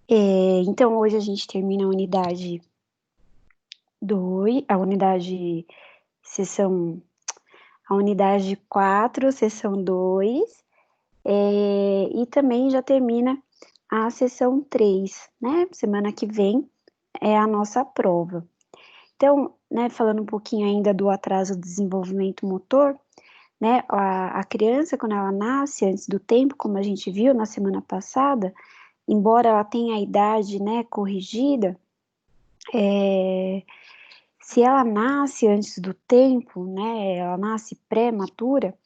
Então, hoje a gente termina a unidade 2, a unidade, sessão, a unidade 4, sessão 2, e também já termina a sessão 3, né? Semana que vem é a nossa prova. Então, né, falando um pouquinho ainda do atraso do desenvolvimento motor, né, a criança, quando ela nasce antes do tempo, como a gente viu na semana passada, embora ela tenha a idade, né, corrigida, é, se ela nasce antes do tempo, né, ela nasce prematura,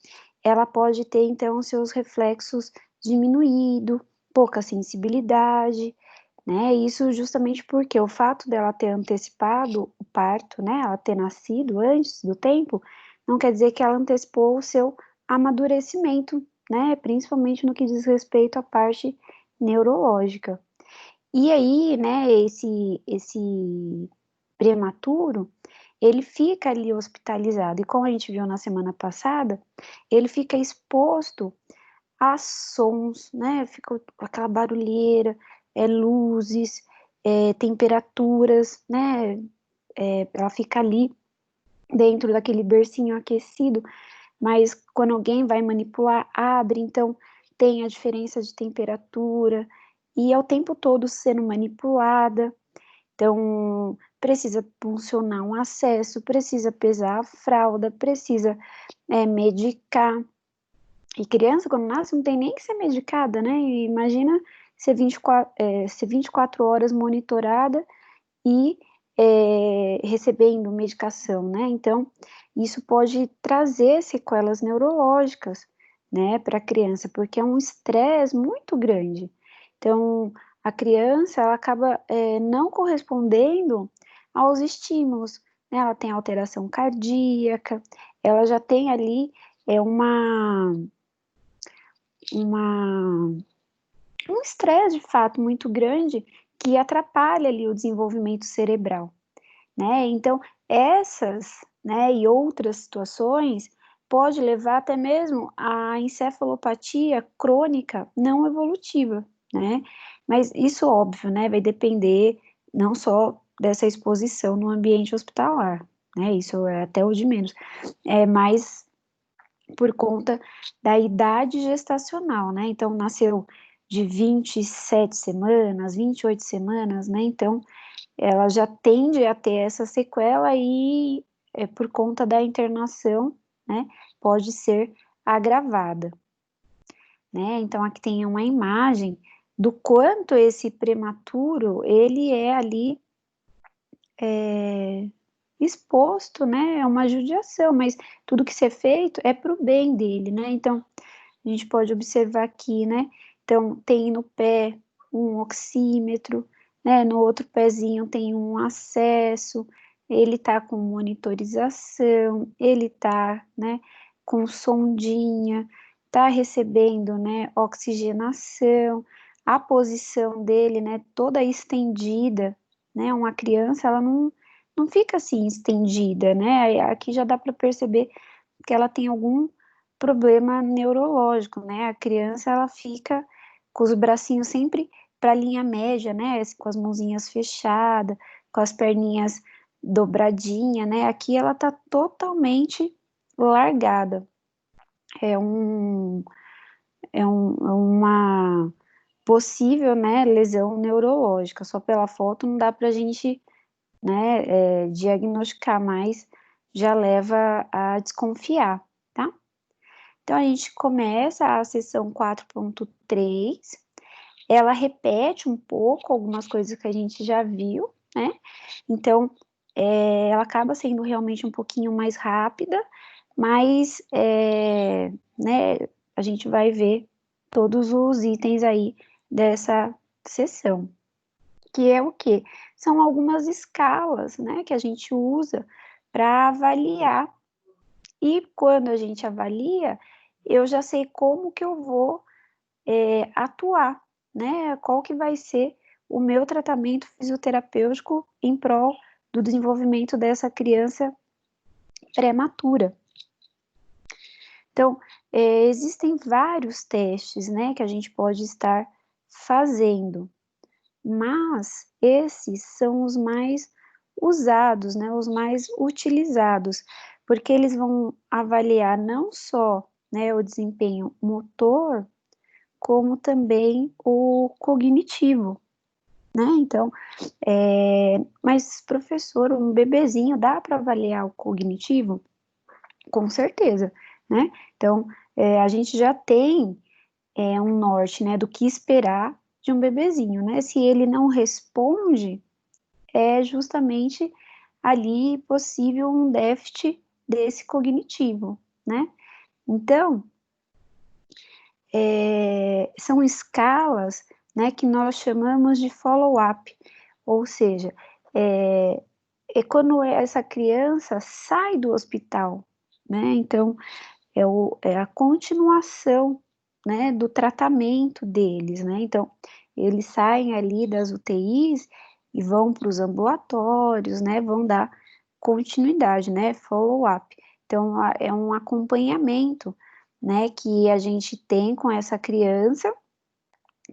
ela pode ter então seus reflexos diminuído, pouca sensibilidade, né? Isso justamente porque o fato dela ter antecipado o parto, né, ela ter nascido antes do tempo, não quer dizer que ela antecipou o seu amadurecimento, né, principalmente no que diz respeito à parte neurológica. E aí, né, esse prematuro, ele fica ali hospitalizado. E como a gente viu na semana passada, ele fica exposto a sons, né? Fica aquela barulheira, luzes, temperaturas, né? Ela fica ali dentro daquele bercinho aquecido, mas quando alguém vai manipular, abre, então tem a diferença de temperatura e é o tempo todo sendo manipulada. Então, precisa funcionar um acesso, precisa pesar a fralda, precisa medicar. E criança, quando nasce, não tem nem que ser medicada, né? E imagina ser 24 horas monitorada e recebendo medicação, né? Então, isso pode trazer sequelas neurológicas, né, para a criança, porque é um estresse muito grande. Então, a criança, ela acaba não correspondendo aos estímulos, né? Ela tem alteração cardíaca, ela já tem ali uma um estresse de fato muito grande que atrapalha ali o desenvolvimento cerebral, né? Então, essas, né, e outras situações pode levar até mesmo à encefalopatia crônica não evolutiva, né? Mas isso, óbvio, né, vai depender não só dessa exposição no ambiente hospitalar, né? Isso é até o de menos. É mais por conta da idade gestacional, né? Então, nasceu de 27 semanas, 28 semanas, né? Então, ela já tende a ter essa sequela e, por conta da internação, né, pode ser agravada, né? Então, aqui tem uma imagem do quanto esse prematuro, ele é ali exposto, né? É uma judiação, mas tudo que ser feito é para o bem dele, né? Então, a gente pode observar aqui, né? Então, tem no pé um oxímetro, né? No outro pezinho tem um acesso, ele tá com monitorização, ele tá, né, com sondinha, tá recebendo, né, oxigenação, a posição dele, né, toda estendida, né? Uma criança, ela não fica assim estendida, né? Aqui já dá para perceber que ela tem algum problema neurológico, né? A criança, ela fica com os bracinhos sempre para a linha média, né? Com as mãozinhas fechadas, com as perninhas dobradinha, né? Aqui ela tá totalmente largada. É um, uma possível, né, lesão neurológica. Só pela foto não dá para a gente, né, diagnosticar, mas já leva a desconfiar, tá? Então, a gente começa a sessão 4.3, ela repete um pouco algumas coisas que a gente já viu, né? Então, ela acaba sendo realmente um pouquinho mais rápida, mas, né, a gente vai ver todos os itens aí dessa sessão, que é o quê? São algumas escalas, né, que a gente usa para avaliar, e quando a gente avalia, eu já sei como que eu vou atuar, né? Qual que vai ser o meu tratamento fisioterapêutico em prol do desenvolvimento dessa criança prematura. Então, existem vários testes, né, que a gente pode estar fazendo. mas esses são os mais usados, né, os mais utilizados, porque eles vão avaliar não só, né, o desempenho motor, como também o cognitivo, né? Então, mas professor, um bebezinho dá para avaliar o cognitivo? Com certeza, né? Então, a gente já tem um norte, né, do que esperar de um bebezinho, né? Se ele não responde, é justamente ali possível um déficit desse cognitivo, né? Então, são escalas, né, que nós chamamos de follow-up, ou seja, é quando essa criança sai do hospital, né? Então, é a continuação, né, do tratamento deles, né? Então, eles saem ali das UTIs e vão para os ambulatórios, né? Vão dar continuidade, né? Follow-up. Então, é um acompanhamento, né, que a gente tem com essa criança,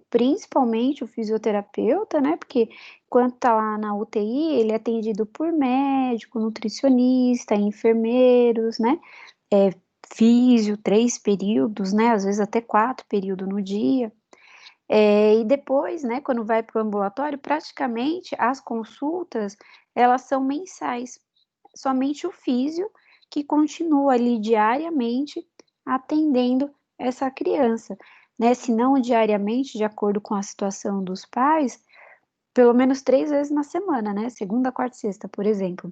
principalmente o fisioterapeuta, né? Porque quando tá lá na UTI, ele é atendido por médico, nutricionista, enfermeiros, né? É, físio, 3 períodos, né? Às vezes até 4 períodos no dia. E depois, né, quando vai para o ambulatório, praticamente as consultas, elas são mensais. Somente o físio que continua ali diariamente atendendo essa criança, né? Se não diariamente, de acordo com a situação dos pais, pelo menos 3 vezes na semana, né? Segunda, quarta e sexta, por exemplo.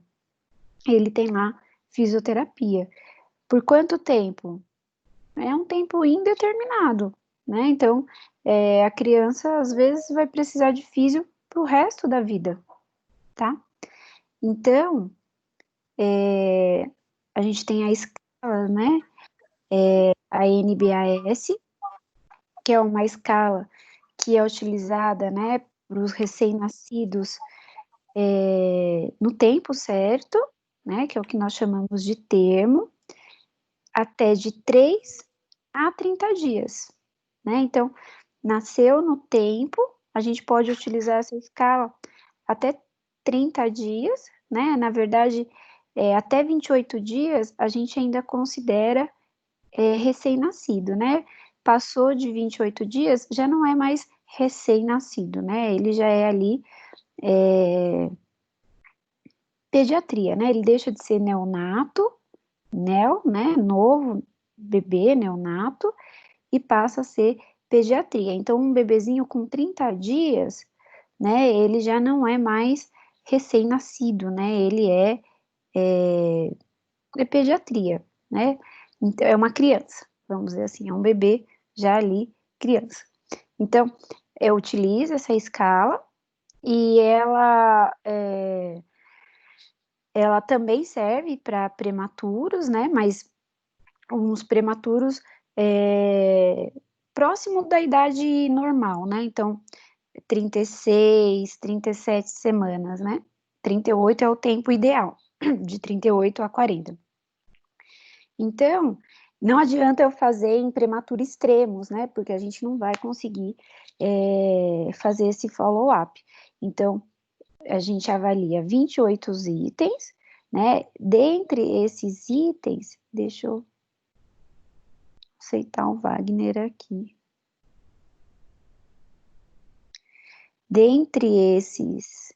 Ele tem lá fisioterapia. Por quanto tempo? É um tempo indeterminado, né? Então, a criança às vezes vai precisar de físio para o resto da vida, tá? Então, a gente tem a escala, né? A NBAS, que é uma escala que é utilizada, né, para os recém-nascidos no tempo certo, né? Que é o que nós chamamos de termo, até de 3 a 30 dias, né? Então, nasceu no tempo, a gente pode utilizar essa escala até 30 dias, né? Na verdade, até 28 dias a gente ainda considera recém-nascido, né? Passou de 28 dias, já não é mais recém-nascido, né? Ele já é ali pediatria, né? Ele deixa de ser neonato, neo, né? Novo bebê, neonato, e passa a ser pediatria. Então, um bebezinho com 30 dias, né, ele já não é mais recém-nascido, né, ele é pediatria, né, então, é uma criança, vamos dizer assim, é um bebê já ali, criança. Então, eu utilizo essa escala e ela também serve para prematuros, né, mas uns prematuros é, próximo da idade normal, né? Então, 36, 37 semanas, né? 38 é o tempo ideal, de 38 a 40. Então, não adianta eu fazer em prematuros extremos, né? Porque a gente não vai conseguir fazer esse follow-up. Então, a gente avalia 28 itens, né? Dentre esses itens, deixa eu aceitar o Wagner aqui. Dentre esses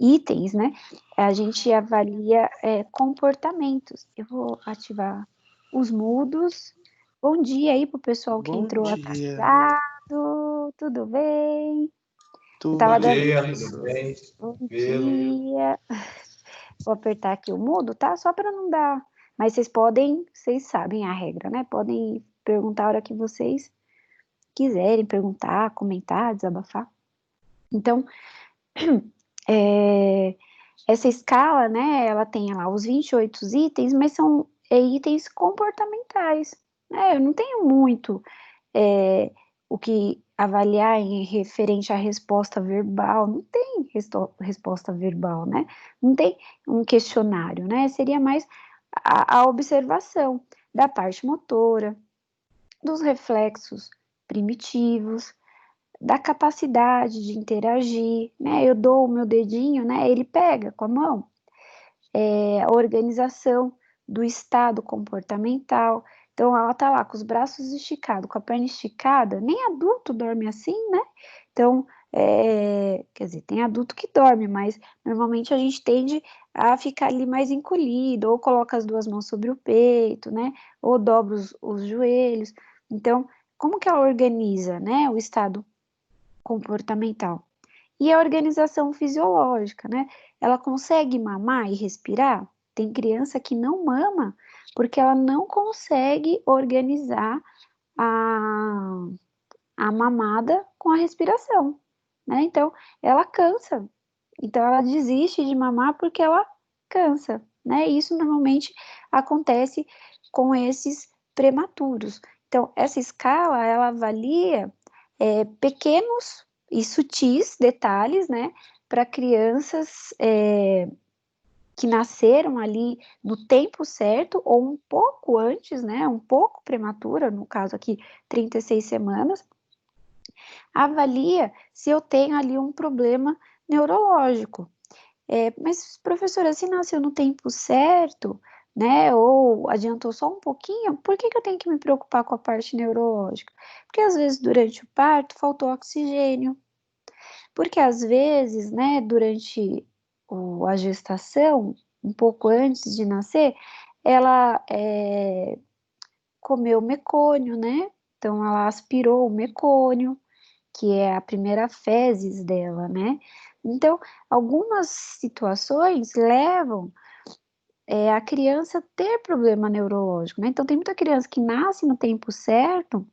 itens, né, a gente avalia comportamentos. Eu vou ativar os mudos. Bom dia aí pro pessoal que Bom entrou dia. atrasado, tudo bem? Eu Tudo. tava Bom dando dia, tudo bem? bom Tranquilo. dia. Vou apertar aqui o mudo, tá? Só para não dar. Mas vocês sabem a regra, né? Podem perguntar a hora que vocês quiserem perguntar, comentar, desabafar. Então, essa escala, né, ela tem lá os 28 itens, mas são itens comportamentais. Eu não tenho muito o que avaliar em referente à resposta verbal, não tem resposta verbal, né? Não tem um questionário, né? Seria mais a observação da parte motora, dos reflexos primitivos, da capacidade de interagir, né? Eu dou o meu dedinho, né? Ele pega com a mão. A organização do estado comportamental. Então, ela tá lá com os braços esticados, com a perna esticada. Nem adulto dorme assim, né? Então, quer dizer, tem adulto que dorme, mas normalmente a gente tende a ficar ali mais encolhido, ou coloca as duas mãos sobre o peito, né? Ou dobra os joelhos. Então, como que ela organiza, né? O estado comportamental. E a organização fisiológica, né? Ela consegue mamar e respirar? Tem criança que não mama porque ela não consegue organizar a, a mamada com a respiração, né? Então, ela cansa. Então, ela desiste de mamar porque ela cansa, né? Isso normalmente acontece com esses prematuros. Então, essa escala, ela avalia pequenos e sutis detalhes, né? Para crianças que nasceram ali no tempo certo ou um pouco antes, né? Um pouco prematura, no caso aqui, 36 semanas, avalia se eu tenho ali um problema neurológico. Mas, professora, se nasceu no tempo certo, né, ou adiantou só um pouquinho, por que que eu tenho que me preocupar com a parte neurológica? Porque às vezes durante o parto faltou oxigênio, porque às vezes, né, durante a gestação, um pouco antes de nascer, ela comeu mecônio, né? Então ela aspirou o mecônio, que é a primeira fezes dela, né? Então, algumas situações levam a criança a ter problema neurológico, né? Então, tem muita criança que nasce no tempo certo,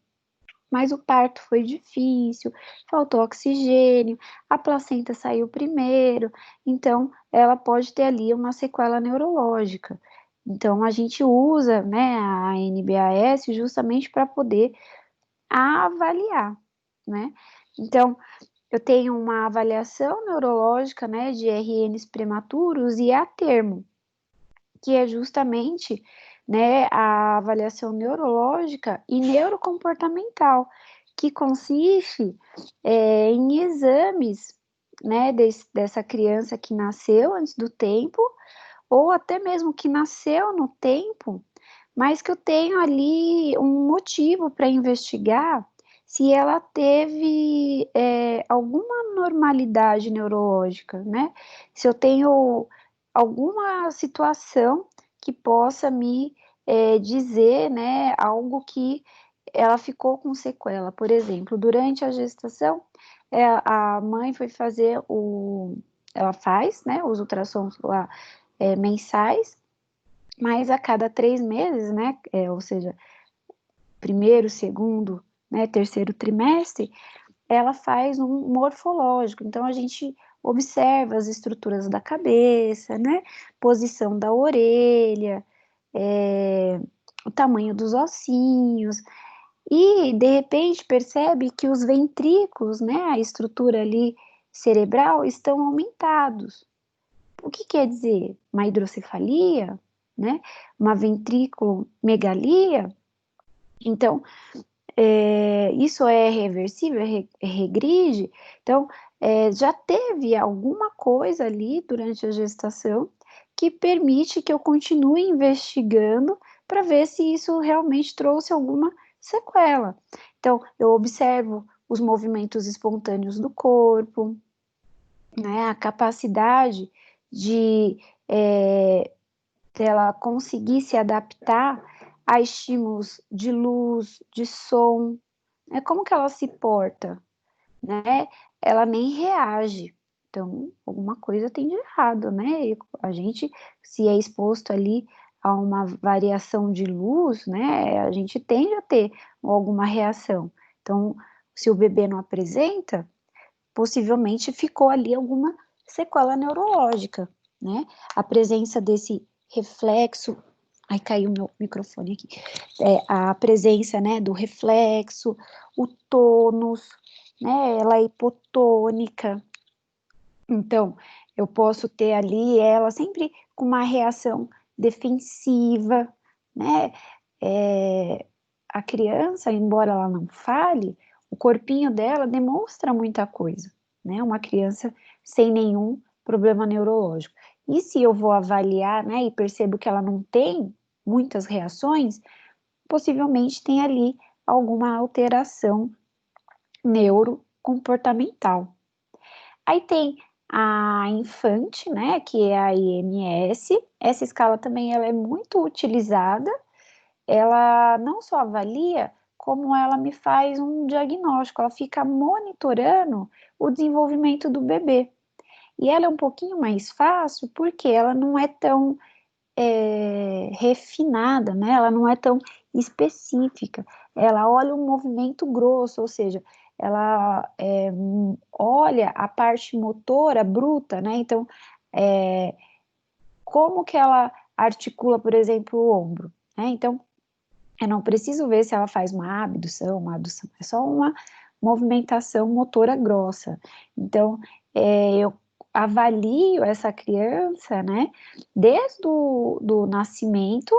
mas o parto foi difícil, faltou oxigênio, a placenta saiu primeiro, então ela pode ter ali uma sequela neurológica. Então, a gente usa, né, a NBAS justamente para poder avaliar, né? Então, eu tenho uma avaliação neurológica, né, de RNs prematuros e a termo, que é justamente, né, a avaliação neurológica e neurocomportamental, que consiste em exames, né, dessa criança que nasceu antes do tempo, ou até mesmo que nasceu no tempo, mas que eu tenho ali um motivo para investigar se ela teve alguma normalidade neurológica, né? Se eu tenho alguma situação que possa me dizer, né, algo que ela ficou com sequela. Por exemplo, durante a gestação, a mãe foi fazer ela faz, né, os ultrassons lá mensais, mas a cada 3 meses, né, ou seja, primeiro, segundo, né, terceiro trimestre, ela faz um morfológico. Então, a gente observa as estruturas da cabeça, né, posição da orelha, o tamanho dos ossinhos, e de repente percebe que os ventrículos, né, a estrutura ali cerebral, estão aumentados. O que quer dizer? Uma hidrocefalia, né? Uma ventriculomegalia. Então, isso é reversível, regride. Então, já teve alguma coisa ali durante a gestação que permite que eu continue investigando para ver se isso realmente trouxe alguma sequela. Então, eu observo os movimentos espontâneos do corpo, né, a capacidade de ela conseguir se adaptar a estímulos de luz, de som, né, como que ela se porta, né? Ela nem reage. Então, alguma coisa tem de errado, né? E a gente, se é exposto ali a uma variação de luz, né? A gente tende a ter alguma reação. Então, se o bebê não apresenta, possivelmente ficou ali alguma sequela neurológica, né? A presença desse reflexo, aí caiu meu microfone aqui, a presença, né, do reflexo, o tônus, né, ela é hipotônica, então eu posso ter ali ela sempre com uma reação defensiva, né, a criança, embora ela não fale, o corpinho dela demonstra muita coisa, né? Uma criança sem nenhum problema neurológico. E se eu vou avaliar, né, e percebo que ela não tem muitas reações, possivelmente tem ali alguma alteração neurocomportamental. Aí tem a infante, né, que é a IMS. Essa escala também ela é muito utilizada. Ela não só avalia, como ela me faz um diagnóstico. Ela fica monitorando o desenvolvimento do bebê. E ela é um pouquinho mais fácil porque ela não é tão refinada, né? Ela não é tão específica. Ela olha um movimento grosso, ou seja, ela olha a parte motora bruta, né? Então, como que ela articula, por exemplo, o ombro, né? Então, eu não preciso ver se ela faz uma abdução, é só uma movimentação motora grossa. Então, eu avalio essa criança, né, desde o do nascimento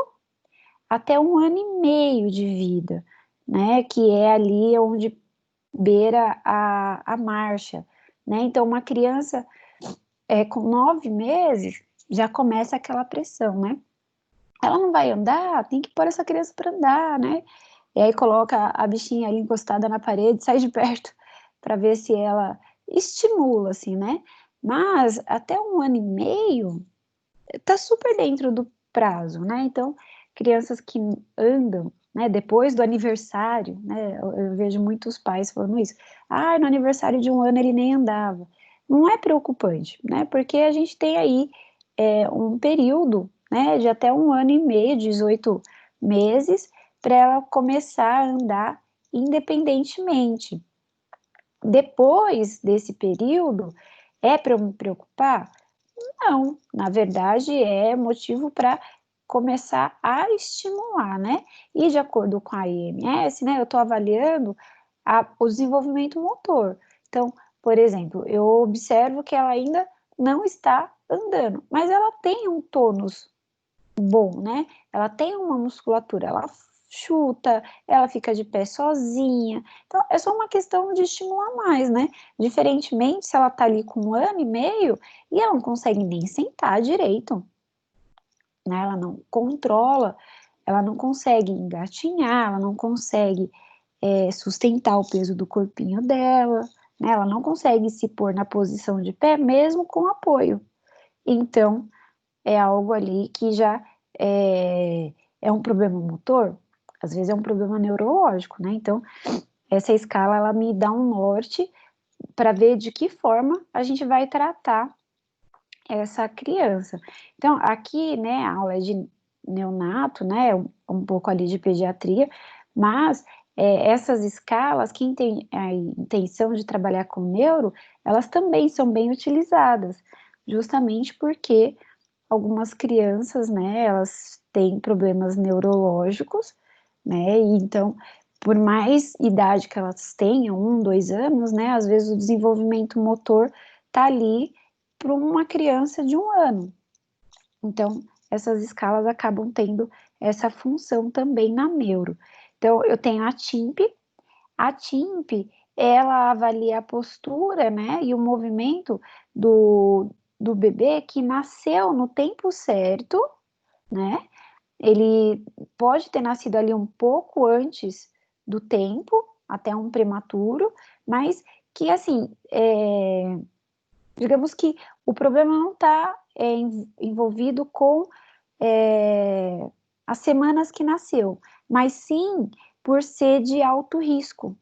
até 1 ano e meio de vida, né, que é ali onde beira a marcha, né, então uma criança com 9 meses já começa aquela pressão, né, ela não vai andar, tem que pôr essa criança para andar, né, e aí coloca a bichinha ali encostada na parede, sai de perto para ver se ela estimula, assim, né, mas até 1 ano e meio tá super dentro do prazo, né? Então, crianças que andam, né, depois do aniversário, né? Eu vejo muitos pais falando isso. Ah, no aniversário de 1 ano ele nem andava. Não é preocupante, né? Porque a gente tem aí um período, né, de até 1 ano e meio, 18 meses, para ela começar a andar independentemente. Depois desse período, é para eu me preocupar? Não, na verdade é motivo para começar a estimular, né? E de acordo com a IMS, né, eu estou avaliando o desenvolvimento motor. Então, por exemplo, eu observo que ela ainda não está andando, mas ela tem um tônus bom, né? Ela tem uma musculatura, ela chuta, ela fica de pé sozinha. Então, é só uma questão de estimular mais, né? Diferentemente, se ela tá ali com 1 ano e meio e ela não consegue nem sentar direito, né? Ela não controla, ela não consegue engatinhar, ela não consegue sustentar o peso do corpinho dela, né? Ela não consegue se pôr na posição de pé mesmo com apoio. Então, é algo ali que já é um problema motor, às vezes é um problema neurológico, né? Então, essa escala, ela me dá um norte para ver de que forma a gente vai tratar essa criança. Então, aqui, né, a aula é de neonato, né, um pouco ali de pediatria, mas essas escalas, quem tem a intenção de trabalhar com neuro, elas também são bem utilizadas, justamente porque algumas crianças, né, elas têm problemas neurológicos, né, e então, por mais idade que elas tenham, 1, 2 anos, né, às vezes o desenvolvimento motor tá ali para uma criança de 1 ano. Então, essas escalas acabam tendo essa função também na neuro. Então, eu tenho a TIMP, ela avalia a postura, né, e o movimento do bebê que nasceu no tempo certo, né? Ele pode ter nascido ali um pouco antes do tempo, até um prematuro, mas que assim, digamos que o problema não está envolvido com é, as semanas que nasceu, mas sim por ser de alto risco,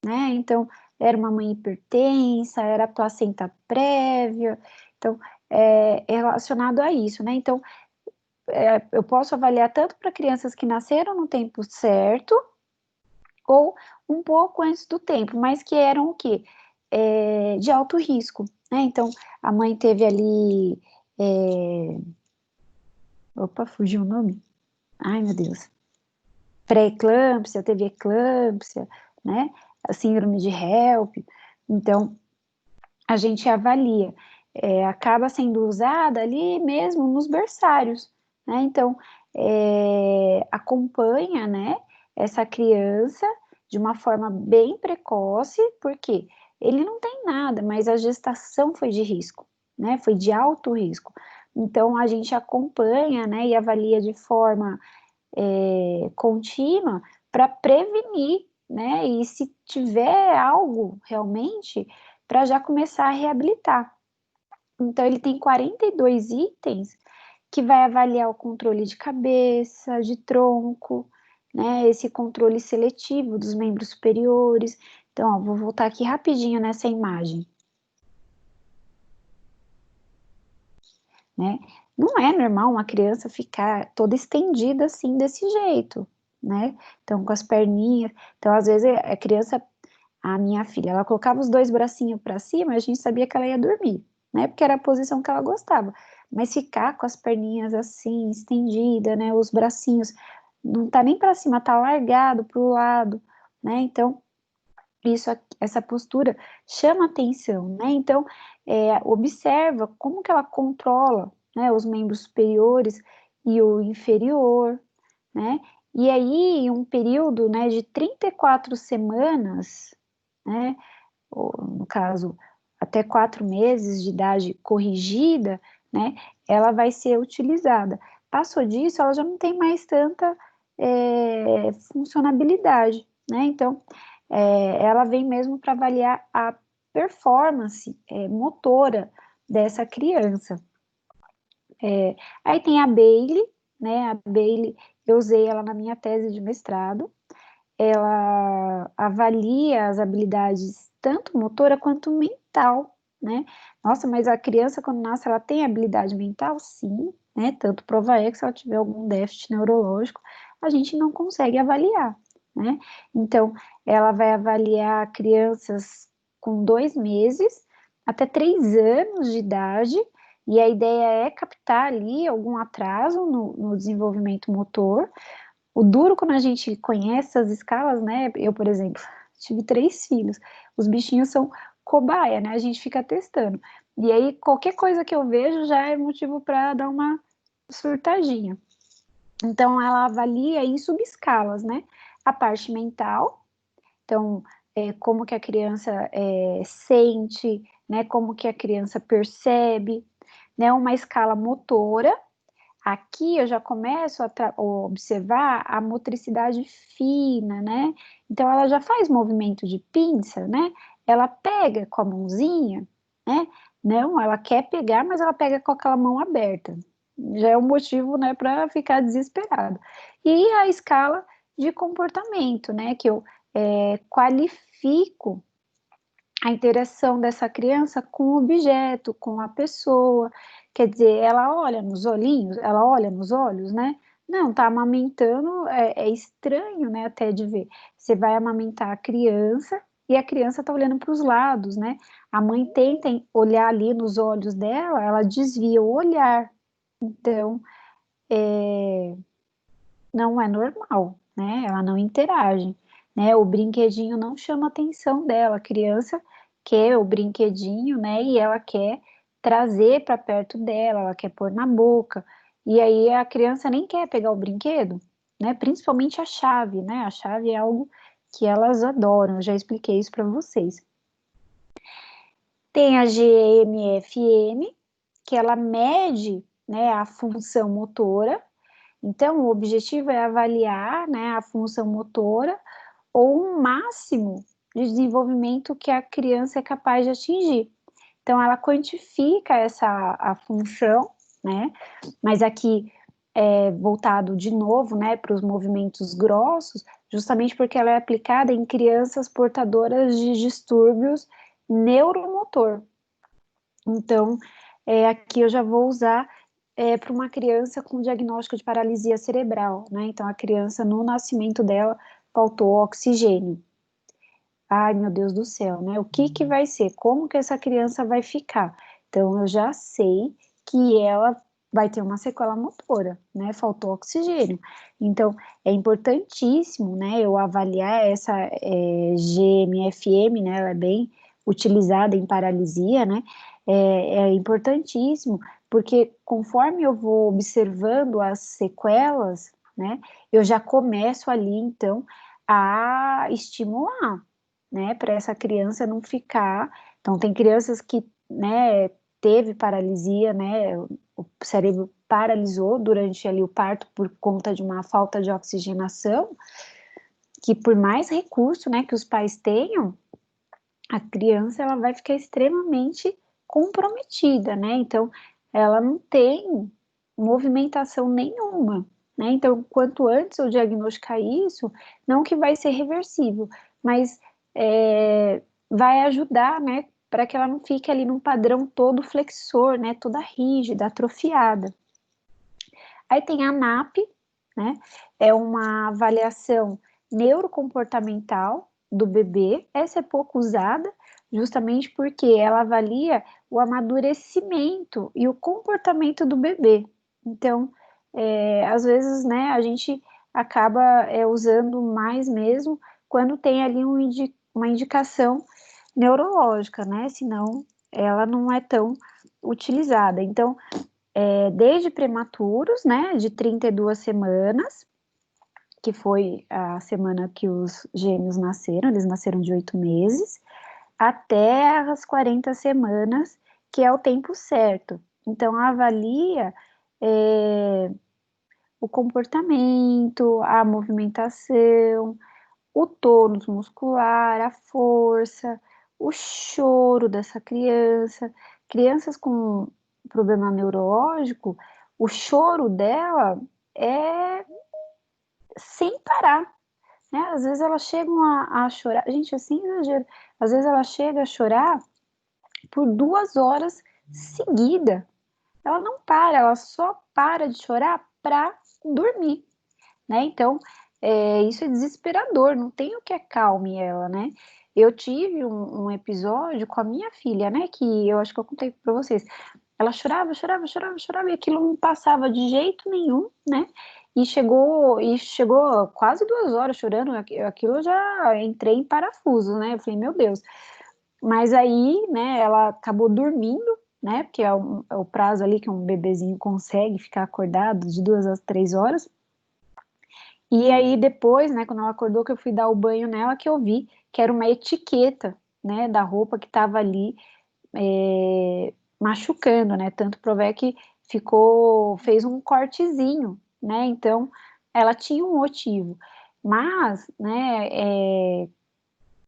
né? Então, era uma mãe hipertensa, era placenta prévia, então, é relacionado a isso, né? Então, eu posso avaliar tanto para crianças que nasceram no tempo certo, ou um pouco antes do tempo, mas que eram o quê? De alto risco, né? Então, a mãe teve ali. Opa, fugiu o nome? Ai, meu Deus. Pré-eclâmpsia, teve eclâmpsia, né? A síndrome de HELP. Então, a gente avalia. Acaba sendo usada ali mesmo nos berçários, né? Então, acompanha, né, essa criança de uma forma bem precoce, porque ele não tem nada, mas a gestação foi de risco, né? Foi de alto risco. Então, a gente acompanha, né, e avalia de forma contínua para prevenir, né? E se tiver algo realmente, para já começar a reabilitar. Então, ele tem 42 itens que vai avaliar o controle de cabeça, de tronco, né? Esse controle seletivo dos membros superiores. Então, ó, vou voltar aqui rapidinho nessa imagem, né? Não é normal uma criança ficar toda estendida assim, desse jeito, né? Então, com as perninhas. Então, às vezes, a criança, a minha filha, ela colocava os dois bracinhos para cima, a gente sabia que ela ia dormir, né? Porque era a posição que ela gostava. Mas ficar com as perninhas assim, estendida, né? Os bracinhos não tá nem para cima, tá largado para o lado, né? Então, essa postura chama atenção, né? Então, observa como que ela controla, né, os membros superiores e o inferior, né? E aí, em um período, né, de 34 semanas, né, ou, no caso, até 4 meses de idade corrigida, né, ela vai ser utilizada. Passou disso, ela já não tem mais tanta funcionabilidade, né? Então, ela vem mesmo para avaliar a performance motora dessa criança. Aí tem a Bailey, né? A Bailey, eu usei ela na minha tese de mestrado. Ela avalia as habilidades tanto motora quanto mental, né? Nossa, mas a criança quando nasce, ela tem habilidade mental? Sim, né? Tanto prova é que se ela tiver algum déficit neurológico, a gente não consegue avaliar, né? Então, ela vai avaliar crianças com 2 meses até 3 anos de idade, e a ideia é captar ali algum atraso no desenvolvimento motor. O duro quando a gente conhece as escalas, né? Eu, por exemplo, tive 3 filhos. Os bichinhos são cobaia, né? A gente fica testando. E aí, qualquer coisa que eu vejo já é motivo para dar uma surtadinha. Então, ela avalia em subescalas, né? A parte mental, então, como que a criança sente, né? Como que a criança percebe, né? Uma escala motora. Aqui eu já começo a observar a motricidade fina, né? Então ela já faz movimento de pinça, né? Ela pega com a mãozinha, né? Não, ela quer pegar, mas ela pega com aquela mão aberta. Já é um motivo, né, para ficar desesperado. E a escala de comportamento, né? Que eu qualifico a interação dessa criança com o objeto, com a pessoa, quer dizer, ela olha nos olhinhos, ela olha nos olhos, né? Não, tá amamentando, é estranho, né, até de ver. Você vai amamentar a criança e a criança tá olhando para os lados, né? A mãe tenta olhar ali nos olhos dela, ela desvia o olhar. Então, não é normal, né? Ela não interage, né? O brinquedinho não chama a atenção dela. A criança quer o brinquedinho, né? E ela quer trazer para perto dela, ela quer pôr na boca. E aí a criança nem quer pegar o brinquedo, né? Principalmente a chave, né? A chave é algo que elas adoram. Eu já expliquei isso para vocês. Tem a GMFM, que ela mede, né, a função motora. Então, o objetivo é avaliar, né, a função motora ou um máximo de desenvolvimento que a criança é capaz de atingir. Então, ela quantifica a função, né, mas aqui voltado de novo, né, para os movimentos grossos, justamente porque ela é aplicada em crianças portadoras de distúrbios neuromotor. Então, aqui eu já vou usar para uma criança com diagnóstico de paralisia cerebral, né? Então, a criança, no nascimento dela, faltou oxigênio. Ai, meu Deus do céu, né? O que que vai ser? Como que essa criança vai ficar? Então, eu já sei que ela vai ter uma sequela motora, né? Faltou oxigênio. Então, é importantíssimo, né? Eu avaliar essa GMFM, né? Ela é bem utilizada em paralisia, né? É importantíssimo, porque conforme eu vou observando as sequelas, né? Eu já começo ali, então, a estimular, né, para essa criança não ficar. Então, tem crianças que, né, teve paralisia, né, o cérebro paralisou durante ali o parto por conta de uma falta de oxigenação, que por mais recurso, né, que os pais tenham, a criança ela vai ficar extremamente comprometida, né? Então, ela não tem movimentação nenhuma, né? Então, quanto antes eu diagnosticar isso, não que vai ser reversível, mas vai ajudar, né? Para que ela não fique ali num padrão todo flexor, né? Toda rígida, atrofiada. Aí tem a NAP, né? É uma avaliação neurocomportamental do bebê. Essa é pouco usada, justamente porque ela avalia o amadurecimento e o comportamento do bebê. Então, às vezes, né, a gente acaba usando mais mesmo quando tem ali uma indicação neurológica, né? Senão ela não é tão utilizada. Então, desde prematuros, né, de 32 semanas, que foi a semana que os gêmeos nasceram, eles nasceram de 8 meses, até as 40 semanas, que é o tempo certo. Então, avalia o comportamento, a movimentação, o tônus muscular, a força, o choro dessa criança. Crianças com problema neurológico, o choro dela é sem parar, né? Às vezes elas chegam a chorar, gente, assim exagero, às vezes ela chega a chorar por 2 horas seguida. Ela não para, ela só para de chorar para dormir, né? Então, isso é desesperador, não tem o que acalme ela, né? Eu tive um episódio com a minha filha, né? Que eu acho que eu contei para vocês. Ela chorava, chorava, chorava, chorava, e aquilo não passava de jeito nenhum, né? E chegou quase 2 horas chorando, aquilo eu já entrei em parafuso, né? Eu falei, meu Deus. Mas aí, né, ela acabou dormindo, né? Porque é o prazo ali que um bebezinho consegue ficar acordado de 2 a 3 horas. E aí depois, né, quando ela acordou, que eu fui dar o banho nela, que eu vi que era uma etiqueta, né, da roupa que estava ali machucando, né, tanto provar que fez um cortezinho, né, então ela tinha um motivo. Mas, né,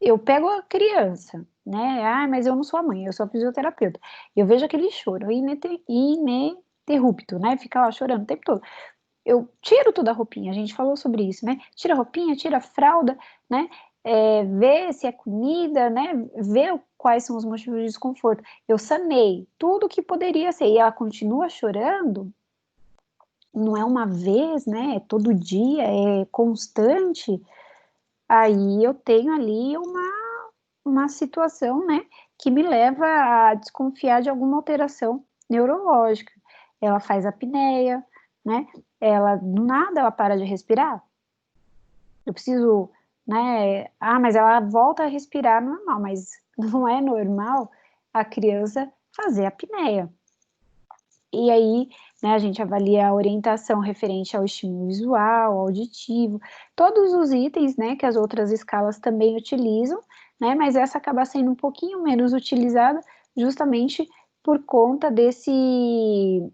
eu pego a criança, né, mas eu não sou a mãe, eu sou a fisioterapeuta, eu vejo aquele choro ininterrupto, né, fica lá chorando o tempo todo. Eu tiro toda a roupinha, a gente falou sobre isso, né? Tira a roupinha, tira a fralda, né? Vê se é comida, né? Vê quais são os motivos de desconforto. Eu sanei tudo que poderia ser, e ela continua chorando, não é uma vez, né? É todo dia, é constante. Aí eu tenho ali uma situação, né? Que me leva a desconfiar de alguma alteração neurológica. Ela faz apneia, né? Ela, do nada, ela para de respirar. Eu preciso, né? Mas ela volta a respirar normal, mas não é normal a criança fazer apneia. E aí, né, a gente avalia a orientação referente ao estímulo visual, auditivo, todos os itens, né, que as outras escalas também utilizam, né, mas essa acaba sendo um pouquinho menos utilizada justamente por conta desse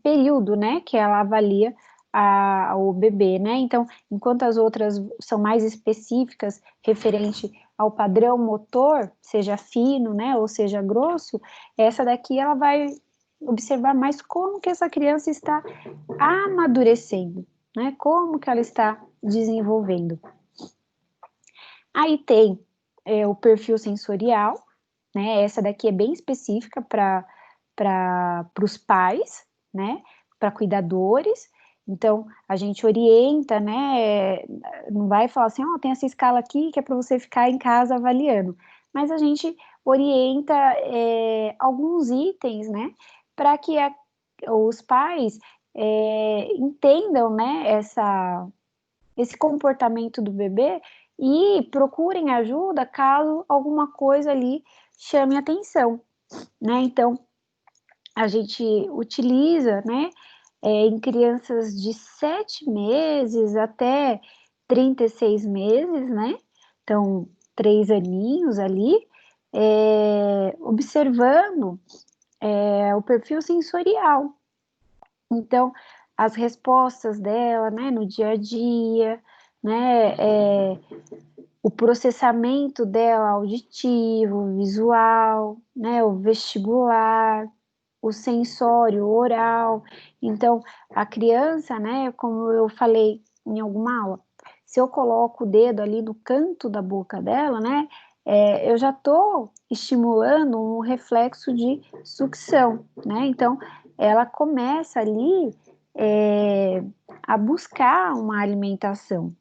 período, né, que ela avalia o bebê, né, então, enquanto as outras são mais específicas referente ao padrão motor, seja fino, né, ou seja grosso, essa daqui ela vai observar mais como que essa criança está amadurecendo, né? Como que ela está desenvolvendo. Aí tem o perfil sensorial, né? Essa daqui é bem específica para os pais, né? Para cuidadores. Então, a gente orienta, né? Não vai falar assim, tem essa escala aqui que é para você ficar em casa avaliando. Mas a gente orienta alguns itens, né? Para que os pais entendam, né? Esse comportamento do bebê e procurem ajuda caso alguma coisa ali chame atenção, né? Então, a gente utiliza, né, em crianças de 7 meses até 36 meses, né? Então, 3 aninhos ali, observando o perfil sensorial. Então, as respostas dela, né, no dia a dia, né, o processamento dela auditivo, visual, né, o vestibular, o sensório, o oral. Então, a criança, né, como eu falei em alguma aula, se eu coloco o dedo ali no canto da boca dela, né, eu já estou estimulando um reflexo de sucção, né? Então, ela começa ali a buscar uma alimentação,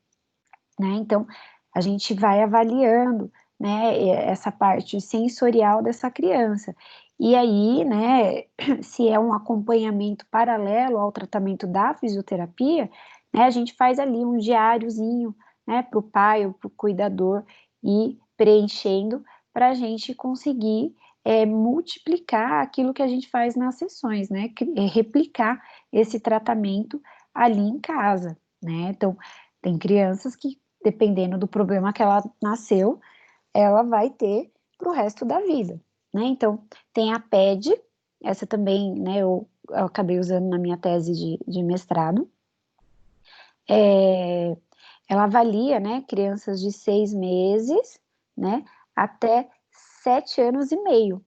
né? Então, a gente vai avaliando, né, essa parte sensorial dessa criança. E aí, né, se é um acompanhamento paralelo ao tratamento da fisioterapia, né, a gente faz ali um diáriozinho, né, para o pai ou para o cuidador ir preenchendo para a gente conseguir multiplicar aquilo que a gente faz nas sessões, né, replicar esse tratamento ali em casa, né. Então, tem crianças que, dependendo do problema que ela nasceu, ela vai ter para o resto da vida, né? Então, tem a PED, essa também, né, eu acabei usando na minha tese de mestrado. Ela avalia, né, crianças de 6 meses, né, até 7 anos e meio.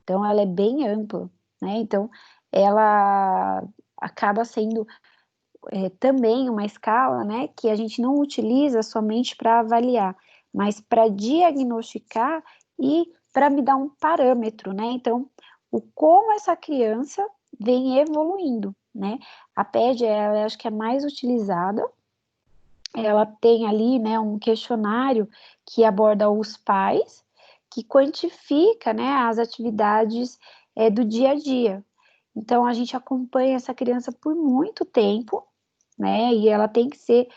Então, ela é bem ampla, né? Então, ela acaba sendo também uma escala, né, que a gente não utiliza somente para avaliar, mas para diagnosticar e para me dar um parâmetro, né? Então, como essa criança vem evoluindo, né? A PED, ela acho que é mais utilizada, ela tem ali, né, um questionário que aborda os pais, que quantifica, né, as atividades do dia a dia. Então, a gente acompanha essa criança por muito tempo, né? E ela tem que ser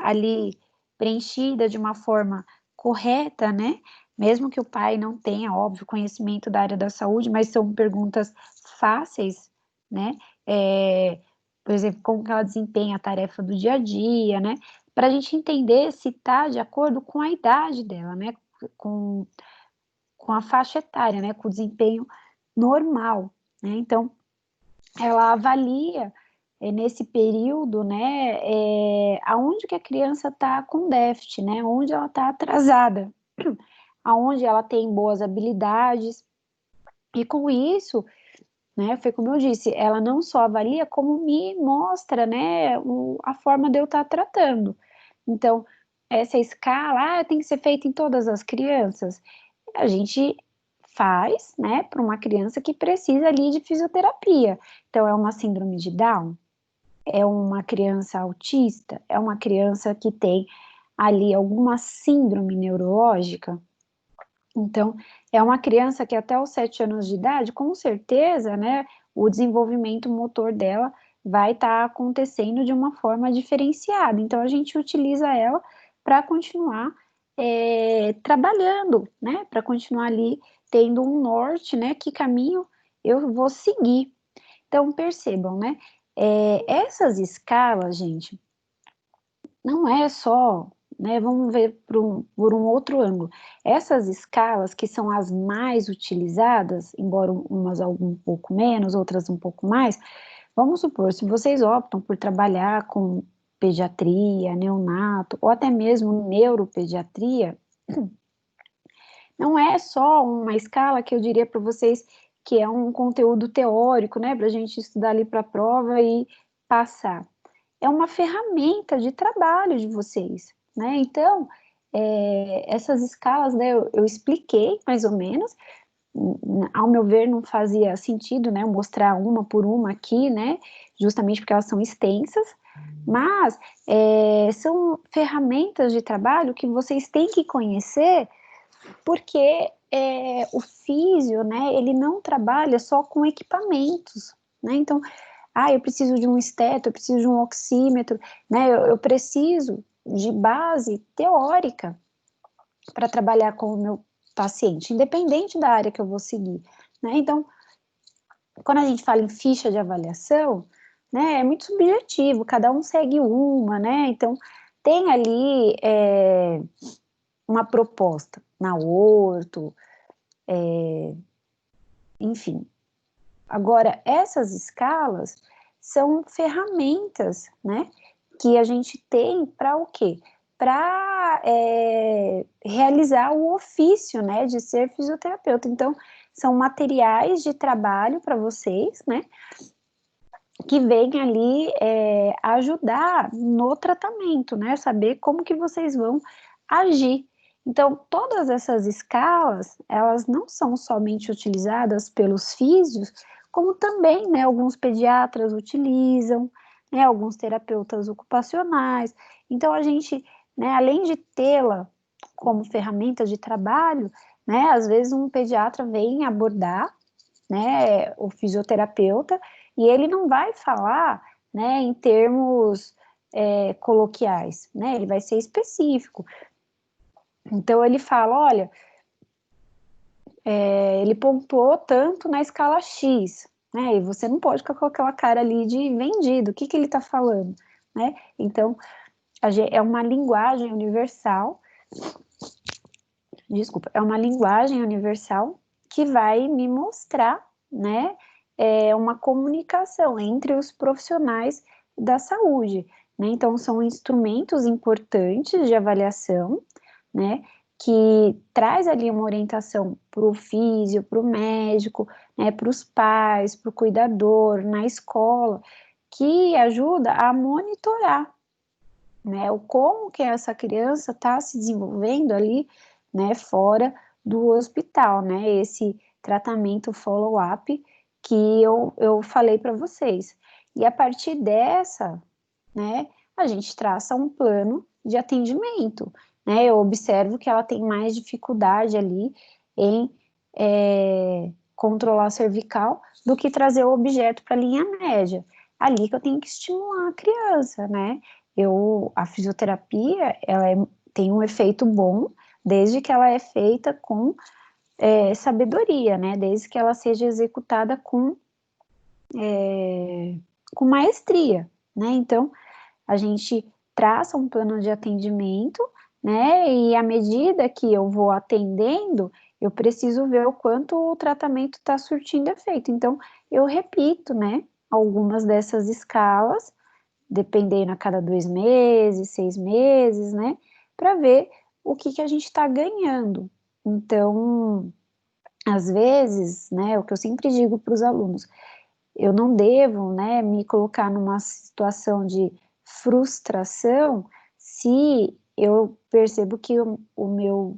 ali preenchida de uma forma correta, né? Mesmo que o pai não tenha, óbvio, conhecimento da área da saúde, mas são perguntas fáceis, né? Por exemplo, como que ela desempenha a tarefa do dia a dia, né? Para a gente entender se está de acordo com a idade dela, né? Com, com a faixa etária, né? Com o desempenho normal, né? Então, ela avalia nesse período, né, aonde que a criança está com déficit, né, onde ela está atrasada, aonde ela tem boas habilidades, e com isso, né, foi como eu disse, ela não só avalia, como me mostra, né, a forma de eu estar tratando. Então, essa escala, tem que ser feita em todas as crianças, a gente faz, né, para uma criança que precisa ali de fisioterapia. Então, é uma síndrome de Down? É uma criança autista? É uma criança que tem ali alguma síndrome neurológica? Então, é uma criança que até os 7 anos de idade, com certeza, né, o desenvolvimento motor dela vai estar acontecendo de uma forma diferenciada. Então, a gente utiliza ela para continuar trabalhando, né, para continuar ali tendo um norte, né, que caminho eu vou seguir. Então, percebam, né, essas escalas, gente, não é só, né, vamos ver por um outro ângulo. Essas escalas, que são as mais utilizadas, embora umas um pouco menos, outras um pouco mais, vamos supor, se vocês optam por trabalhar com pediatria, neonato, ou até mesmo neuropediatria, não é só uma escala que eu diria para vocês que é um conteúdo teórico, né, para a gente estudar ali para a prova e passar. É uma ferramenta de trabalho de vocês, né? Então, essas escalas, né, eu expliquei mais ou menos, ao meu ver não fazia sentido, né, mostrar uma por uma aqui, né, justamente porque elas são extensas, mas são ferramentas de trabalho que vocês têm que conhecer, porque o físio, né, ele não trabalha só com equipamentos, né, então, eu preciso de um esteto, eu preciso de um oxímetro, né, eu preciso de base teórica para trabalhar com o meu paciente, independente da área que eu vou seguir, né, então, quando a gente fala em ficha de avaliação, né, é muito subjetivo, cada um segue uma, né, então, tem ali uma proposta na orto, enfim. Agora, essas escalas são ferramentas, né, que a gente tem para o quê? Para realizar o ofício, né, de ser fisioterapeuta. Então, são materiais de trabalho para vocês, né, que vêm ali ajudar no tratamento, né, saber como que vocês vão agir. Então, todas essas escalas, elas não são somente utilizadas pelos físios, como também, né, alguns pediatras utilizam, né, alguns terapeutas ocupacionais. Então, a gente, né, além de tê-la como ferramenta de trabalho, né, às vezes um pediatra vem abordar, né, o fisioterapeuta, e ele não vai falar, né, em termos coloquiais, né, ele vai ser específico. Então ele fala, olha, ele pontuou tanto na escala X, né, e você não pode ficar com aquela cara ali de vendido, o que que ele está falando, né, então é uma linguagem universal, desculpa, é uma linguagem universal que vai me mostrar, né, uma comunicação entre os profissionais da saúde, né, então são instrumentos importantes de avaliação, né, que traz ali uma orientação para o físio, para o médico, né, para os pais, para o cuidador, na escola, que ajuda a monitorar, né, o como que essa criança está se desenvolvendo ali, né, fora do hospital, né, esse tratamento follow-up que eu falei para vocês. E a partir dessa, né, a gente traça um plano de atendimento, né, eu observo que ela tem mais dificuldade ali em controlar a cervical do que trazer o objeto para a linha média. Ali que eu tenho que estimular a criança, né, a fisioterapia, tem um efeito bom, desde que ela é feita com sabedoria, né, desde que ela seja executada com maestria, né, então a gente traça um plano de atendimento, né, e à medida que eu vou atendendo, eu preciso ver o quanto o tratamento está surtindo efeito, então eu repito, né, algumas dessas escalas, dependendo a cada 2 meses, 6 meses, né, para ver o que que a gente está ganhando. Então, às vezes, né, o que eu sempre digo para os alunos, eu não devo, né, me colocar numa situação de frustração se eu percebo que o meu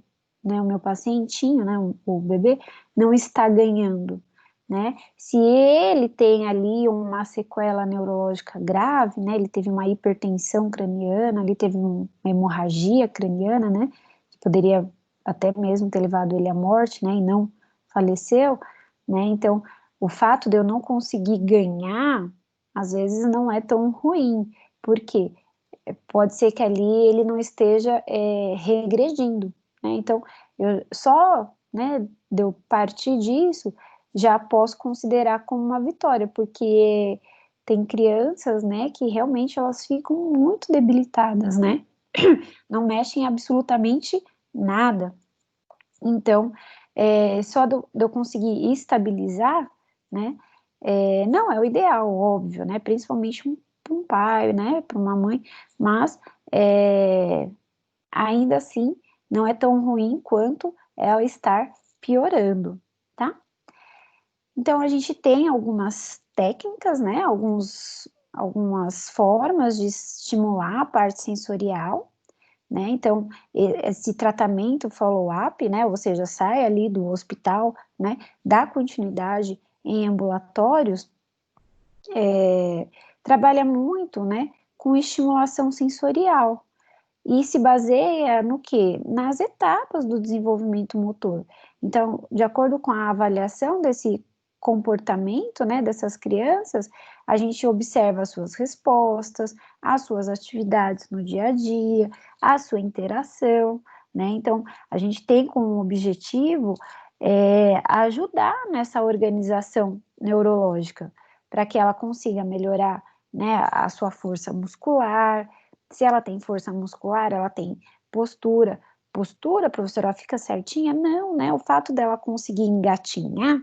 pacientinho, né, o bebê, não está ganhando, né? Se ele tem ali uma sequela neurológica grave, né, ele teve uma hipertensão craniana, ele teve uma hemorragia craniana, né, que poderia até mesmo ter levado ele à morte, né, e não faleceu, né, então o fato de eu não conseguir ganhar, às vezes não é tão ruim, porque pode ser que ali ele não esteja regredindo, né? Então, só, né, de eu partir disso, já posso considerar como uma vitória, porque tem crianças, né, que realmente elas ficam muito debilitadas, né? Não mexem absolutamente nada. Então, só de eu conseguir estabilizar, né, não é o ideal, óbvio, né, principalmente para um pai, né, para uma mãe, mas ainda assim não é tão ruim quanto ela estar piorando, tá? Então, a gente tem algumas técnicas, né, algumas formas de estimular a parte sensorial, né? Então, esse tratamento follow-up, né? Ou seja, sai ali do hospital, né? Dá continuidade em ambulatórios, trabalha muito, né? Com estimulação sensorial e se baseia no quê? Nas etapas do desenvolvimento motor. Então, de acordo com a avaliação desse comportamento, né, dessas crianças, a gente observa as suas respostas, as suas atividades no dia a dia, a sua interação, né? Então, a gente tem como objetivo ajudar nessa organização neurológica, para que ela consiga melhorar, né, a sua força muscular, Se ela tem força muscular, ela tem postura. Postura, professora, ela fica certinha? Não, né? O fato dela conseguir engatinhar,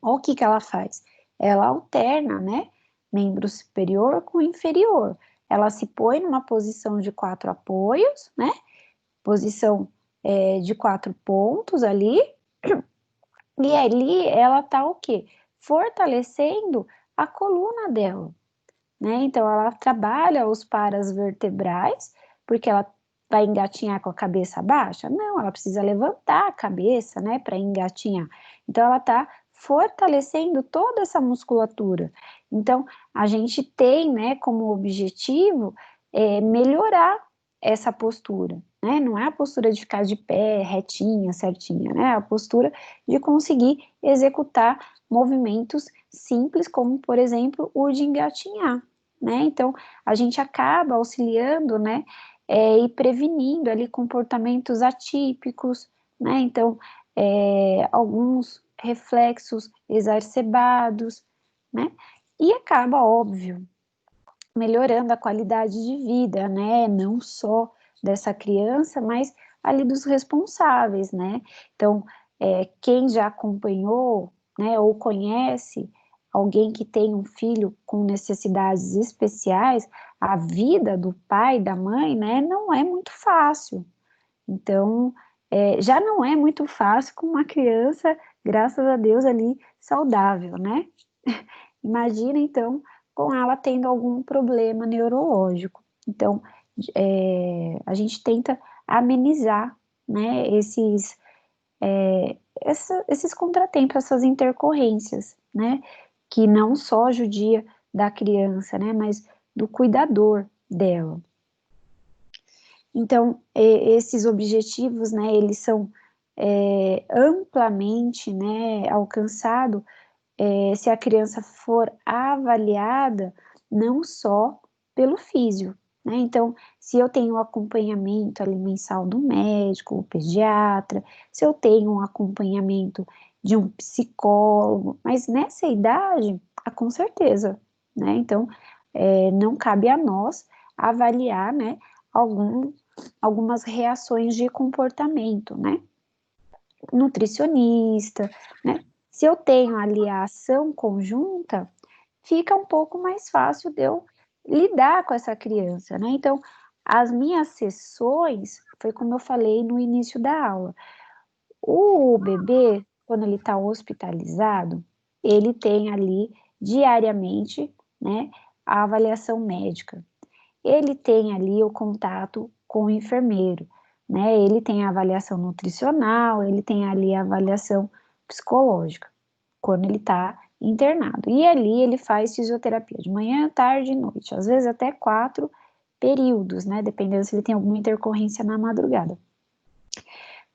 olha o que ela faz. Ela alterna, né? Membro superior com inferior. Ela se põe numa posição de 4 apoios, né? Posição de 4 pontos ali. E ali ela tá o quê? Fortalecendo a coluna dela, né? Então ela trabalha os paras vertebrais, porque ela vai engatinhar com a cabeça baixa? Não, ela precisa levantar a cabeça, né, para engatinhar. Então ela está fortalecendo toda essa musculatura. Então a gente tem, né, como objetivo melhorar essa postura, né? Não é a postura de ficar de pé, retinha, certinha, né? É a postura de conseguir executar movimentos simples, como por exemplo o de engatinhar, né? Então, a gente acaba auxiliando, né, e prevenindo ali comportamentos atípicos, né? Então, alguns reflexos exacerbados, né? E acaba, óbvio, melhorando a qualidade de vida, né? Não só dessa criança, mas ali dos responsáveis, né? Então, quem já acompanhou, né, ou conhece alguém que tem um filho com necessidades especiais, a vida do pai, da mãe, né, não é muito fácil. Então, já não é muito fácil com uma criança, graças a Deus, ali saudável, né? Imagina, então, com ela tendo algum problema neurológico. Então, a gente tenta amenizar, né, esses contratempos, essas intercorrências, né, que não só judia da criança, né, mas do cuidador dela. Então, esses objetivos, né, eles são amplamente, né, alcançados se a criança for avaliada não só pelo físio, né? Então, se eu tenho acompanhamento ali mensal do médico, o pediatra, se eu tenho um acompanhamento de um psicólogo, mas nessa idade, com certeza, né? Então, não cabe a nós avaliar, né, algumas reações de comportamento, né? Nutricionista, né? Se eu tenho ali a ação conjunta, fica um pouco mais fácil de eu lidar com essa criança, né? Então, as minhas sessões, foi como eu falei no início da aula, o bebê, quando ele está hospitalizado, ele tem ali diariamente, né, a avaliação médica. Ele tem ali o contato com o enfermeiro, né? Ele tem a avaliação nutricional, ele tem ali a avaliação psicológica, quando ele está internado. E ali ele faz fisioterapia de manhã, tarde e noite, às vezes até 4 períodos, né? Dependendo se ele tem alguma intercorrência na madrugada.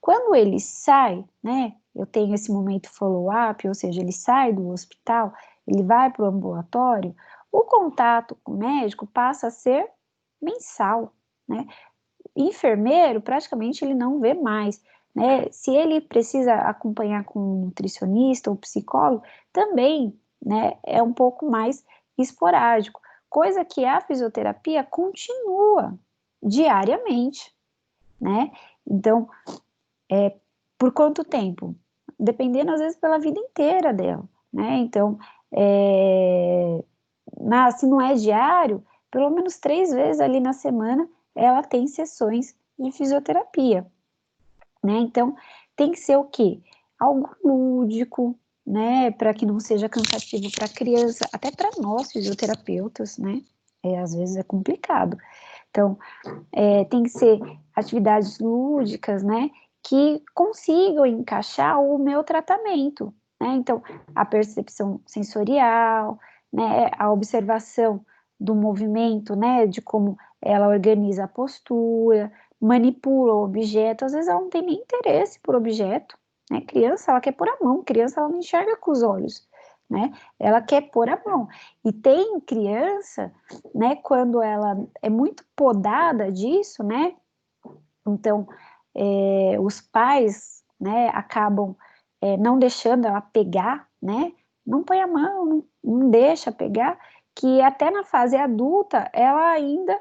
Quando ele sai, né? Eu tenho esse momento follow-up, ou seja, ele sai do hospital, ele vai para o ambulatório, o contato com o médico passa a ser mensal, né? Enfermeiro, praticamente ele não vê mais, né? Se ele precisa acompanhar com um nutricionista ou psicólogo, também, né, é um pouco mais esporádico, coisa que a fisioterapia continua diariamente, né? Então, por quanto tempo? Dependendo, às vezes, pela vida inteira dela, né? Então, se não é diário, pelo menos 3 vezes ali na semana, ela tem sessões de fisioterapia, né? Então, tem que ser o quê? Algo lúdico, né? Para que não seja cansativo para a criança, até para nós, fisioterapeutas, né? Às vezes é complicado. Então, tem que ser atividades lúdicas, né? Que consigam encaixar o meu tratamento, né? Então, a percepção sensorial, né? A observação do movimento, né? De como ela organiza a postura, manipula o objeto. Às vezes ela não tem nem interesse por objeto, né? Criança, ela quer pôr a mão. Criança, ela não enxerga com os olhos, né? Ela quer pôr a mão. E tem criança, né? Quando ela é muito podada disso, né? Então, os pais, né, acabam não deixando ela pegar, né? Não põe a mão, não deixa pegar, que até na fase adulta ela ainda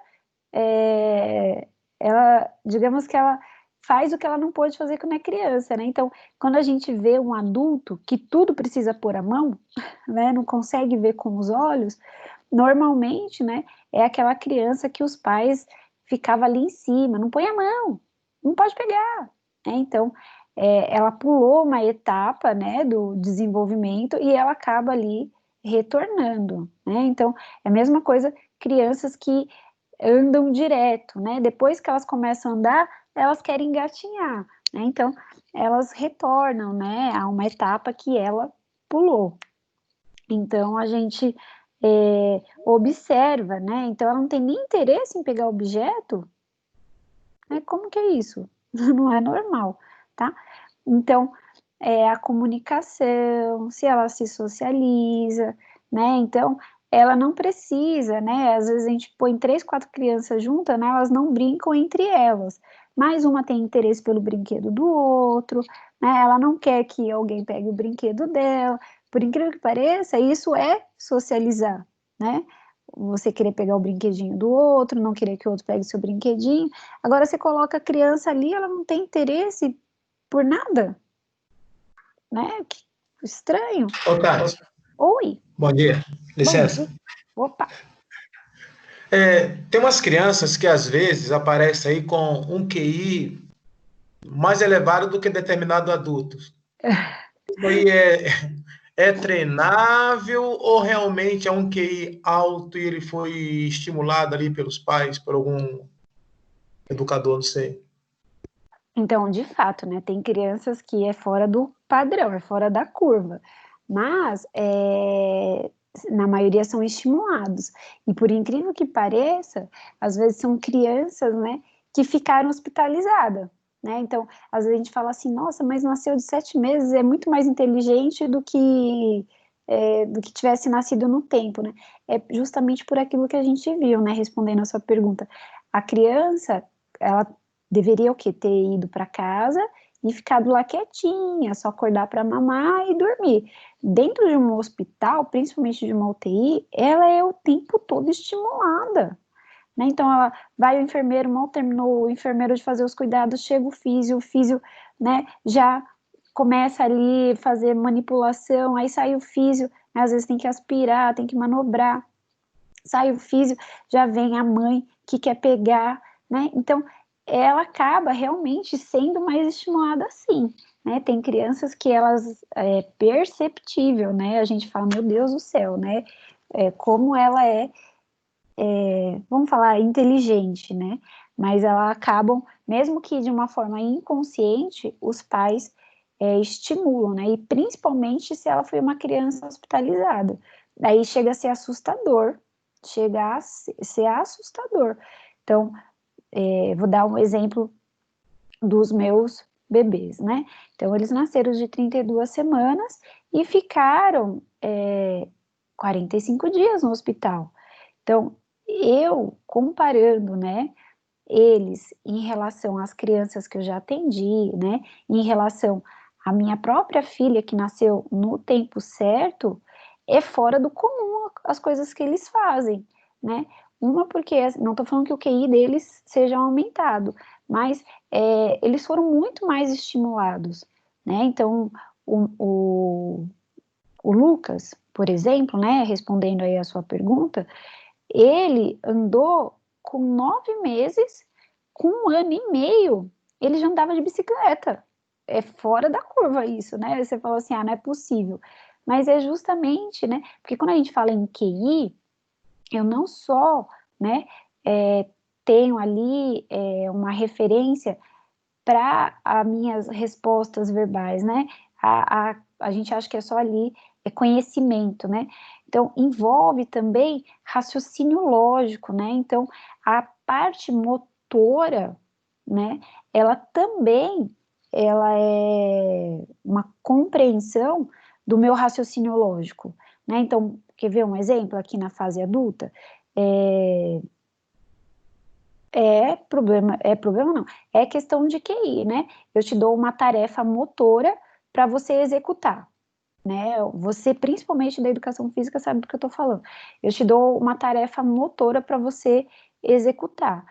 ela, digamos que ela faz o que ela não pôde fazer quando é criança, né? Então, quando a gente vê um adulto que tudo precisa pôr a mão, né, não consegue ver com os olhos, normalmente, né, é aquela criança que os pais ficavam ali em cima, não põe a mão, não pode pegar, né? Então, ela pulou uma etapa, né, do desenvolvimento e ela acaba ali retornando, né? Então, é a mesma coisa crianças que andam direto, né? Depois que elas começam a andar, elas querem engatinhar, né? Então, elas retornam, né, a uma etapa que ela pulou. Então, a gente observa, né? Então, ela não tem nem interesse em pegar o objeto, né? Como que é isso? Não é normal, tá? Então, a comunicação, se ela se socializa, né? Então, ela não precisa, né? Às vezes a gente põe 3, 4 crianças juntas, né? Elas não brincam entre elas, mas uma tem interesse pelo brinquedo do outro, né? Ela não quer que alguém pegue o brinquedo dela. Por incrível que pareça, isso é socializar, né? Você querer pegar o brinquedinho do outro, não querer que o outro pegue seu brinquedinho. Agora você coloca a criança ali, ela não tem interesse por nada, né? Que estranho. Ô, Tati, Oi, bom dia. bom Licença. dia. Opa. Tem umas crianças que às vezes aparecem aí com um QI mais elevado do que determinado adulto. Isso aí é treinável ou realmente é um QI alto e ele foi estimulado ali pelos pais, por algum educador, não sei? Então, de fato, né? Tem crianças que é fora do padrão, é fora da curva, mas na maioria são estimulados. E por incrível que pareça, às vezes são crianças, né, que ficaram hospitalizadas, né? Então, às vezes a gente fala assim, nossa, mas nasceu de 7 meses, é muito mais inteligente do que tivesse nascido no tempo, né? É justamente por aquilo que a gente viu, né? Respondendo a sua pergunta. A criança, ela deveria o quê? Ter ido para casa e ficado lá quietinha, só acordar para mamar e dormir. Dentro de um hospital, principalmente de uma UTI, ela é o tempo todo estimulada, né? Então, ela vai o enfermeiro, mal terminou o enfermeiro de fazer os cuidados, chega o físio, né, já começa ali fazer manipulação, aí sai o físio, né, às vezes tem que aspirar, tem que manobrar, sai o físio, já vem a mãe que quer pegar, né? Então, ela acaba realmente sendo mais estimulada assim, né? Tem crianças que elas é perceptível, né? A gente fala, meu Deus do céu, né? Como ela vamos falar, inteligente, né? Mas elas acabam, mesmo que de uma forma inconsciente, os pais estimulam, né? E principalmente se ela foi uma criança hospitalizada. Daí chega a ser assustador, chega a ser assustador. Então, vou dar um exemplo dos meus bebês, né? Então, eles nasceram de 32 semanas e ficaram 45 dias no hospital. Então, eu comparando, né, eles em relação às crianças que eu já atendi, né, em relação à minha própria filha que nasceu no tempo certo, é fora do comum as coisas que eles fazem, né? Uma porque, não estou falando que o QI deles seja aumentado, mas eles foram muito mais estimulados, né? Então, o, o, o Lucas, por exemplo, né, respondendo aí a sua pergunta, ele andou com 9 meses, com 1 ano e meio, ele já andava de bicicleta. É fora da curva isso, né? Você falou assim, não é possível. Mas é justamente, né? Porque quando a gente fala em QI, eu não só, né, tenho ali uma referência para as minhas respostas verbais, né? A gente acha que é só ali conhecimento, né? Então, envolve também raciocínio lógico, né? Então, a parte motora, né? Ela também, ela é uma compreensão do meu raciocínio lógico, né? Então, quer ver um exemplo aqui na fase adulta? É, problema não, é questão de QI, né? Eu te dou uma tarefa motora para você executar, né? Você, principalmente da educação física, sabe do que eu tô falando. Eu te dou uma tarefa motora para você executar.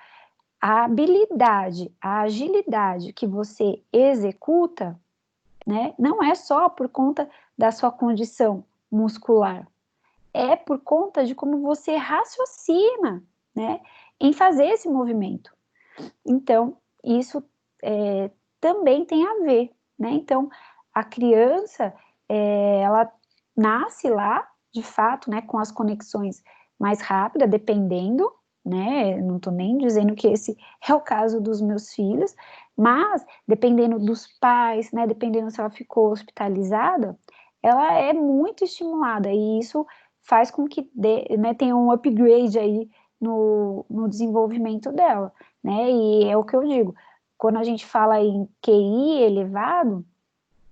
A habilidade, a agilidade que você executa, né, não é só por conta da sua condição muscular, é por conta de como você raciocina, né, em fazer esse movimento. Então, isso também tem a ver, né? Então, a criança, ela nasce lá, de fato, né, com as conexões mais rápidas, dependendo, né? Não estou nem dizendo que esse é o caso dos meus filhos, mas dependendo dos pais, né? Dependendo se ela ficou hospitalizada, ela é muito estimulada e isso faz com que né, tenha um upgrade aí no desenvolvimento dela, né? E é o que eu digo, quando a gente fala em QI elevado,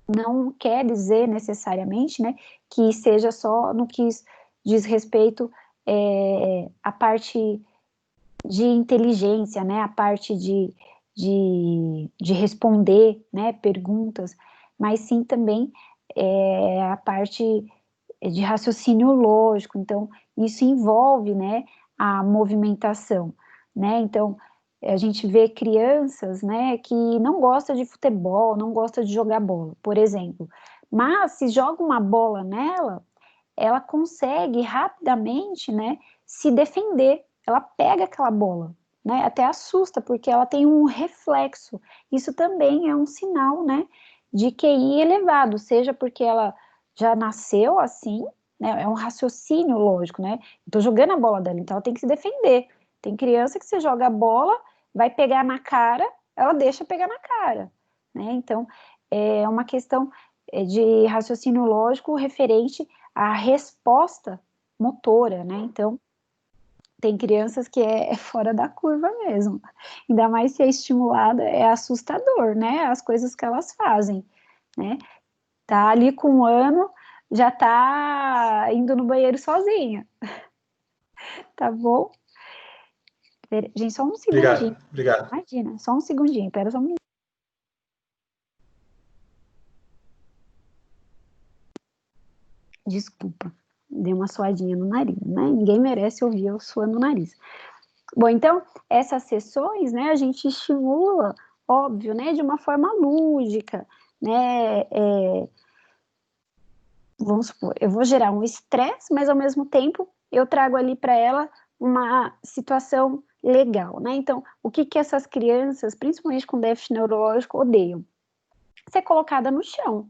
não quer dizer necessariamente, né, que seja só no que diz respeito à parte de inteligência, né, a parte de responder, né, perguntas, mas sim também a parte de raciocínio lógico. Então, isso envolve, né, a movimentação, né? Então, a gente vê crianças, né, que não gostam de futebol, não gostam de jogar bola, por exemplo. Mas se joga uma bola nela, ela consegue rapidamente, né, se defender. Ela pega aquela bola, né? Até assusta porque ela tem um reflexo. Isso também é um sinal, né, de QI elevado, seja porque ela já nasceu assim, né? É um raciocínio lógico, né? Estou jogando a bola dela, então ela tem que se defender. Tem criança que você joga a bola, vai pegar na cara, ela deixa pegar na cara, né? Então é uma questão de raciocínio lógico referente à resposta motora, né? Então tem crianças que é fora da curva mesmo. Ainda mais se é estimulada, é assustador, né? As coisas que elas fazem, né? Tá ali com 1 ano, já tá indo no banheiro sozinha, tá bom? Gente, só um segundinho. Obrigado, obrigado. Imagina, só um segundinho, pera só um minuto. Desculpa, dei uma suadinha no nariz, né? Ninguém merece ouvir eu suando no nariz. Bom, então, essas sessões, né, a gente estimula, óbvio, né, de uma forma lúdica, né, vamos supor, eu vou gerar um estresse, mas ao mesmo tempo eu trago ali para ela uma situação legal, né? Então, o que que essas crianças, principalmente com déficit neurológico, odeiam? Ser colocada no chão.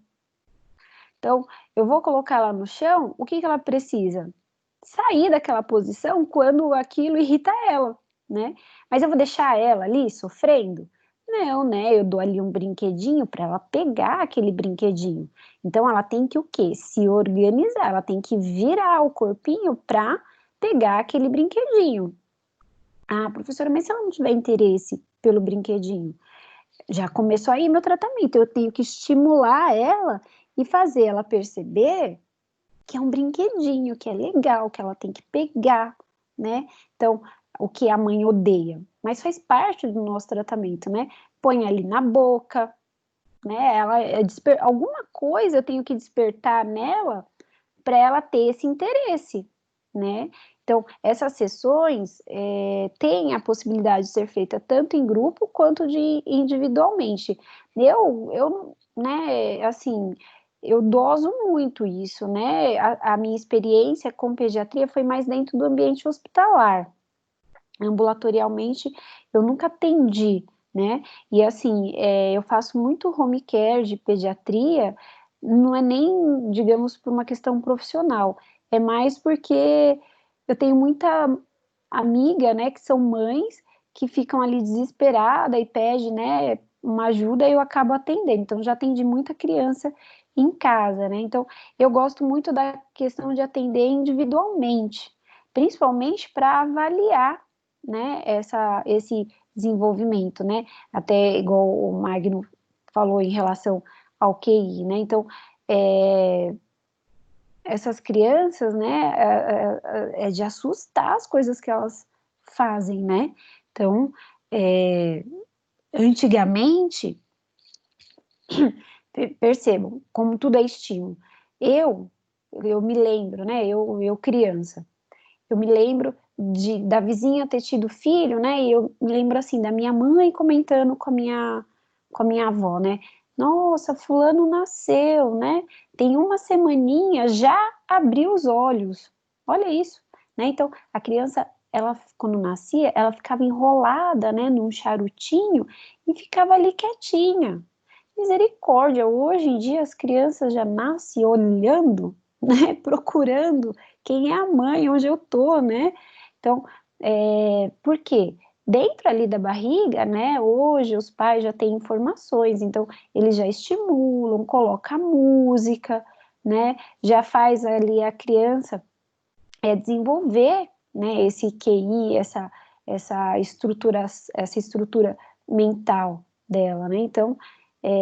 Então, eu vou colocar ela no chão, o que que ela precisa? Sair daquela posição quando aquilo irrita ela, né? Mas eu vou deixar ela ali sofrendo? Não, né? Eu dou ali um brinquedinho para ela pegar aquele brinquedinho. Então ela tem que o quê? Se organizar, ela tem que virar o corpinho para pegar aquele brinquedinho. Ah, professora, mas se ela não tiver interesse pelo brinquedinho? Já começou aí meu tratamento. Eu tenho que estimular ela e fazer ela perceber que é um brinquedinho, que é legal, que ela tem que pegar, né? Então, o que a mãe odeia, mas faz parte do nosso tratamento, né? Põe ali na boca, né? Ela alguma coisa eu tenho que despertar nela para ela ter esse interesse, né? Então, essas sessões têm a possibilidade de ser feita tanto em grupo quanto de individualmente. Né, assim, eu doso muito isso, né? A minha experiência com pediatria foi mais dentro do ambiente hospitalar. Ambulatorialmente, eu nunca atendi, né? E assim, eu faço muito home care de pediatria, não é nem, digamos, por uma questão profissional, é mais porque eu tenho muita amiga, né, que são mães que ficam ali desesperada e pede, né, uma ajuda e eu acabo atendendo. Então, já atendi muita criança em casa, né? Então, eu gosto muito da questão de atender individualmente, principalmente para avaliar, né, esse desenvolvimento, né? Até igual o Magno falou em relação ao QI, né? Então, essas crianças, né, é de assustar as coisas que elas fazem, né? Então, antigamente, percebam, como tudo é estímulo. Eu me lembro, né, eu criança, eu me lembro da vizinha ter tido filho, né? E eu me lembro assim da minha mãe comentando com a minha avó, né? Nossa, fulano nasceu, né? Tem uma semaninha, já abriu os olhos. Olha isso, né? Então, a criança, ela, quando nascia, ela ficava enrolada, né, num charutinho e ficava ali quietinha. Misericórdia, hoje em dia as crianças já nascem olhando, né, procurando quem é a mãe, onde eu tô, né? Então, por quê? Dentro ali da barriga, né, hoje os pais já têm informações, então eles já estimulam, coloca música, né, já faz ali a criança desenvolver, né, esse QI, essa estrutura mental dela, né? Então,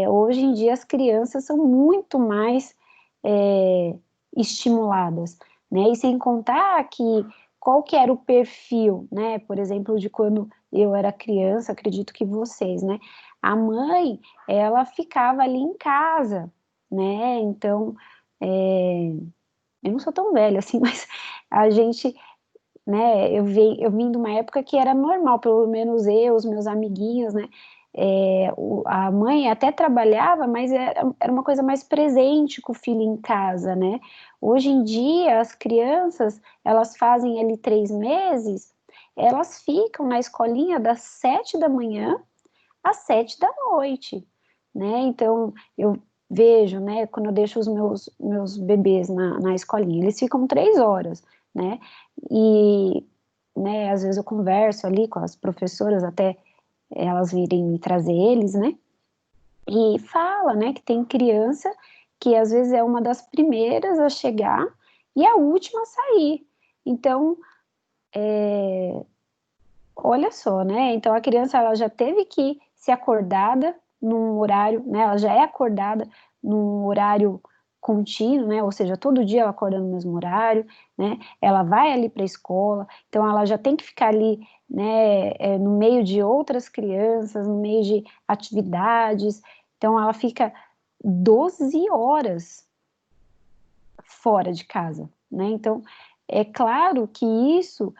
hoje em dia as crianças são muito mais estimuladas, né? E sem contar que qual que era o perfil, né? Por exemplo, de quando eu era criança, acredito que vocês, né? A mãe, ela ficava ali em casa, né? Então, eu não sou tão velha assim, mas a gente, né, eu vim de uma época que era normal, pelo menos eu, os meus amiguinhos, né, a mãe até trabalhava, mas era uma coisa mais presente com o filho em casa, né. Hoje em dia, as crianças, elas fazem ali 3 meses, elas ficam na escolinha das 7 da manhã às 7 da noite, né, então eu vejo, né, quando eu deixo os meus bebês na escolinha, eles ficam 3 horas, né, e, né, às vezes eu converso ali com as professoras até elas virem me trazer eles, né, e fala, né, que tem criança que às vezes é uma das primeiras a chegar e a última a sair. Então, olha só, né? Então a criança ela já teve que ser acordada num horário, né? Ela já é acordada num horário contínuo, né? Ou seja, todo dia ela acorda no mesmo horário, né? Ela vai ali para a escola, então ela já tem que ficar ali, né? No meio de outras crianças, no meio de atividades. Então ela fica 12 horas fora de casa, né? Então, é claro que isso